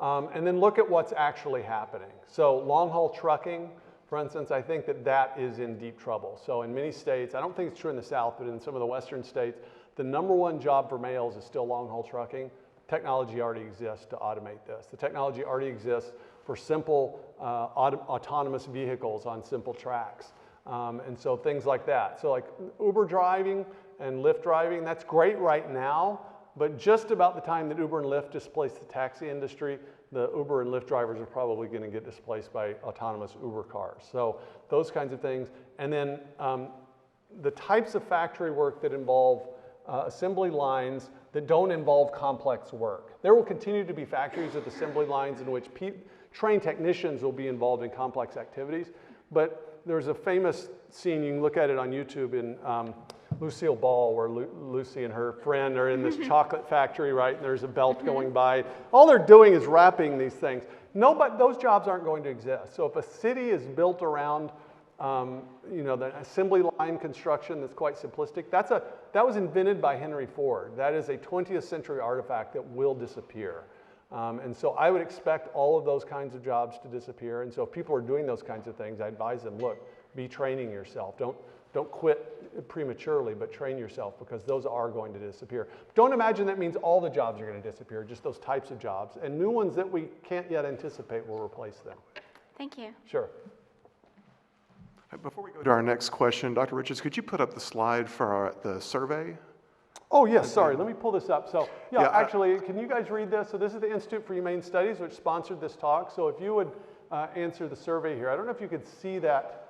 And then look at what's actually happening. So long-haul trucking, for instance, I think that is in deep trouble. So in many states, I don't think it's true in the South, but in some of the Western states, the #1 job for males is still long-haul trucking. Technology already exists to automate this. The technology already exists for simple autonomous vehicles on simple tracks. And so things like that. So like Uber driving and Lyft driving, that's great right now, but just about the time that Uber and Lyft displace the taxi industry, the Uber and Lyft drivers are probably going to get displaced by autonomous Uber cars. So those kinds of things. And then the types of factory work that involve assembly lines that don't involve complex work. There will continue to be factories with assembly lines in which trained technicians will be involved in complex activities. But there's a famous scene, you can look at it on YouTube, in Lucille Ball, where Lucy and her friend are in this chocolate factory, right? And there's a belt going by. All they're doing is wrapping these things. Those jobs aren't going to exist. So if a city is built around the assembly line construction that's quite simplistic, that was invented by Henry Ford. That is a 20th century artifact that will disappear. And so I would expect all of those kinds of jobs to disappear. And so if people are doing those kinds of things, I advise them, look, be training yourself. Don't quit prematurely, but train yourself, because those are going to disappear. Don't imagine that means all the jobs are going to disappear, just those types of jobs. And new ones that we can't yet anticipate will replace them. Thank you. Sure. Before we go to our next question, Dr. Richards, could you put up the slide for the survey? Oh, yes, sorry. Let me pull this up. So, Yeah, actually, can you guys read this? So this is the Institute for Humane Studies, which sponsored this talk. So if you would answer the survey here. I don't know if you could see that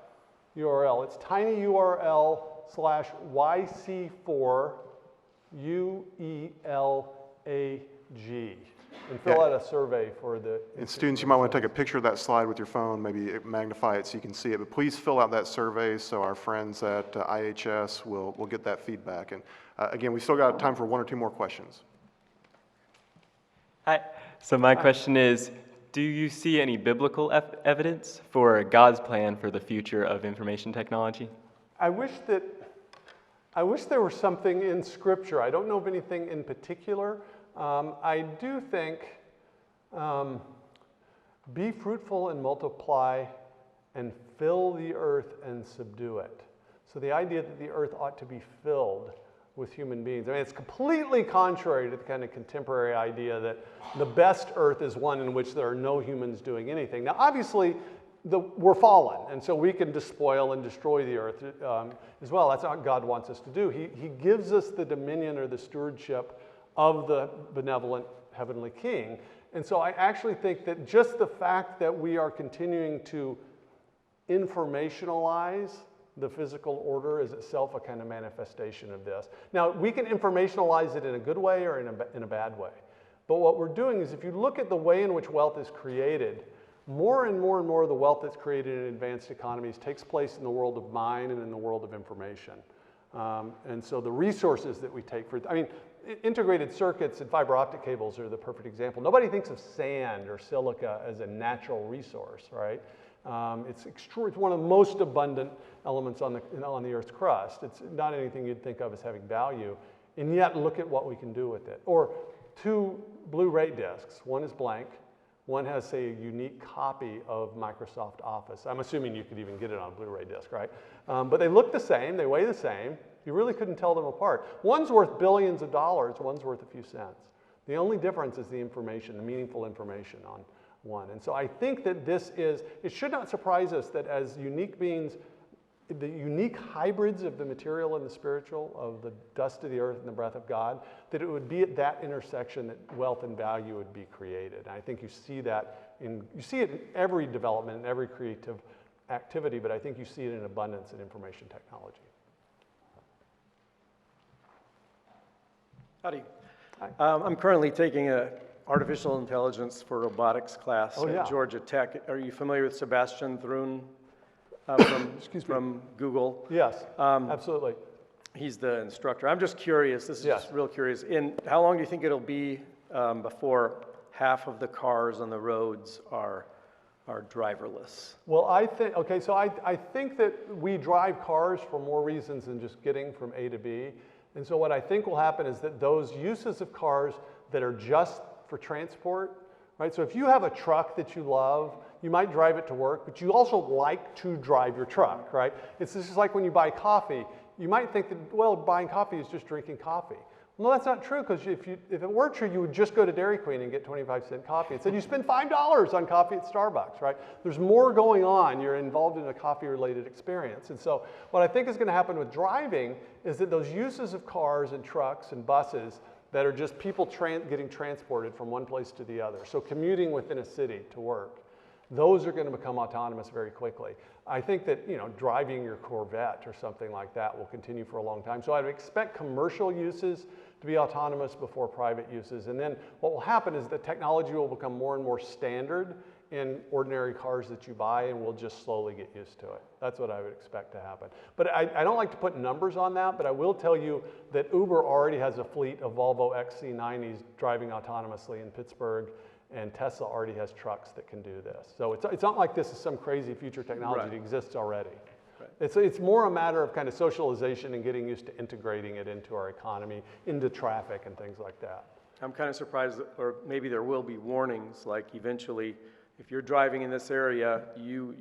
URL. It's tinyurl/YC4UELAG. and fill out a survey for the. And students, you might want to take a picture of that slide with your phone, maybe magnify it so you can see it, but please fill out that survey so our friends at IHS will get that feedback. And again, we still got time for one or two more questions. Hi. So my question is, do you see any biblical evidence for God's plan for the future of information technology? I wish there was something in Scripture. I don't know of anything in particular. I do think be fruitful and multiply and fill the earth and subdue it. So the idea that the earth ought to be filled with human beings. I mean, it's completely contrary to the kind of contemporary idea that the best earth is one in which there are no humans doing anything. Now, obviously, we're fallen, and so we can despoil and destroy the earth as well. That's what God wants us to do. He gives us the dominion or the stewardship of the benevolent heavenly king. And so I actually think that just the fact that we are continuing to informationalize the physical order is itself a kind of manifestation of this. Now, we can informationalize it in a good way or in a bad way. But what we're doing is if you look at the way in which wealth is created, more and more and more of the wealth that's created in advanced economies takes place in the world of mind and in the world of information. And so the resources that we take for, I mean, integrated circuits and fiber optic cables are the perfect example. Nobody thinks of sand or silica as a natural resource, right? It's one of the most abundant elements on the Earth's crust. It's not anything you'd think of as having value, and yet look at what we can do with it. Or two Blu-ray discs. One is blank. One has, say, a unique copy of Microsoft Office. I'm assuming you could even get it on a Blu-ray disc, right? But they look the same. They weigh the same. You really couldn't tell them apart. One's worth billions of dollars. One's worth a few cents. The only difference is the information, the meaningful information on one. And so I think that it should not surprise us that as unique beings, the unique hybrids of the material and the spiritual, of the dust of the earth and the breath of God, that it would be at that intersection that wealth and value would be created. And I think you see it in every development, in every creative activity, but I think you see it in abundance in information technology. Howdy. I'm currently taking an artificial intelligence for robotics class at Georgia Tech. Are you familiar with Sebastian Thrun from Google? Yes, absolutely. He's the instructor. I'm just curious, this is just real curious, how long do you think it'll be before half of the cars on the roads are driverless? Well, I think that we drive cars for more reasons than just getting from A to B. And so what I think will happen is that those uses of cars that are just for transport, right? So if you have a truck that you love, you might drive it to work, but you also like to drive your truck, right? It's just like when you buy coffee. You might think that, well, buying coffee is just drinking coffee. Well, that's not true, because if it were true, you would just go to Dairy Queen and get 25-cent coffee. Instead, you spend $5 on coffee at Starbucks, right? There's more going on. You're involved in a coffee-related experience. And so what I think is going to happen with driving is that those uses of cars and trucks and buses that are just people getting transported from one place to the other, so commuting within a city to work, those are going to become autonomous very quickly. I think that, driving your Corvette or something like that will continue for a long time. So I'd expect commercial uses to be autonomous before private uses. And then what will happen is that technology will become more and more standard in ordinary cars that you buy, and we'll just slowly get used to it. That's what I would expect to happen. But I don't like to put numbers on that, but I will tell you that Uber already has a fleet of Volvo XC90s driving autonomously in Pittsburgh, and Tesla already has trucks that can do this. So it's not like this is some crazy future technology. Right. It exists already. Right. It's more a matter of kind of socialization and getting used to integrating it into our economy, into traffic and things like that. I'm kind of surprised, or maybe there will be warnings, like eventually, if you're driving in this area, you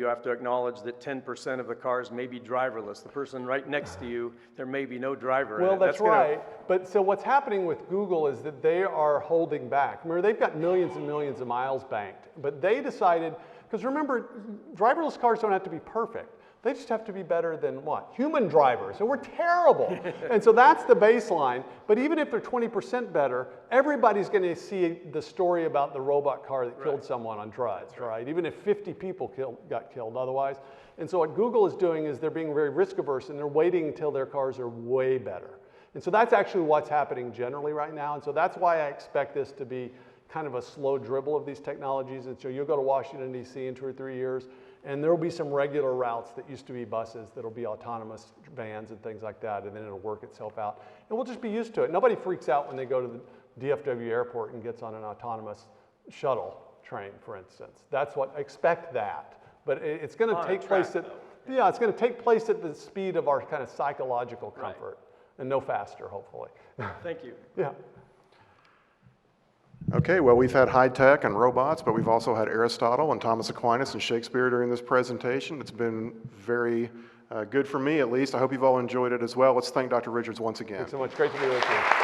have to acknowledge that 10% of the cars may be driverless. The person right next to you, there may be no driver in it. Well, that's right. But so what's happening with Google is that they are holding back. Remember, they've got millions and millions of miles banked. But they decided, because remember, driverless cars don't have to be perfect. They just have to be better than what? Human drivers. And we're terrible. And so that's the baseline. But even if they're 20% better, everybody's going to see the story about the robot car that killed someone on drugs, right? Even if 50 people got killed otherwise. And so what Google is doing is they're being very risk averse, and they're waiting until their cars are way better. And so that's actually what's happening generally right now. And so that's why I expect this to be kind of a slow dribble of these technologies. And so you'll go to Washington, D.C. in 2 or 3 years, and there will be some regular routes that used to be buses that'll be autonomous vans and things like that, and then it'll work itself out. And we'll just be used to it. Nobody freaks out when they go to the DFW airport and gets on an autonomous shuttle train, for instance. That's what, expect that. But it's going to take place at, yeah, it's going to take place at the speed of our kind of psychological comfort, and no faster, hopefully. Thank you. Yeah. Okay, well, we've had high tech and robots, but we've also had Aristotle and Thomas Aquinas and Shakespeare during this presentation. It's been very good for me, at least. I hope you've all enjoyed it as well. Let's thank Dr. Richards once again. Thanks so much. Great to be with you.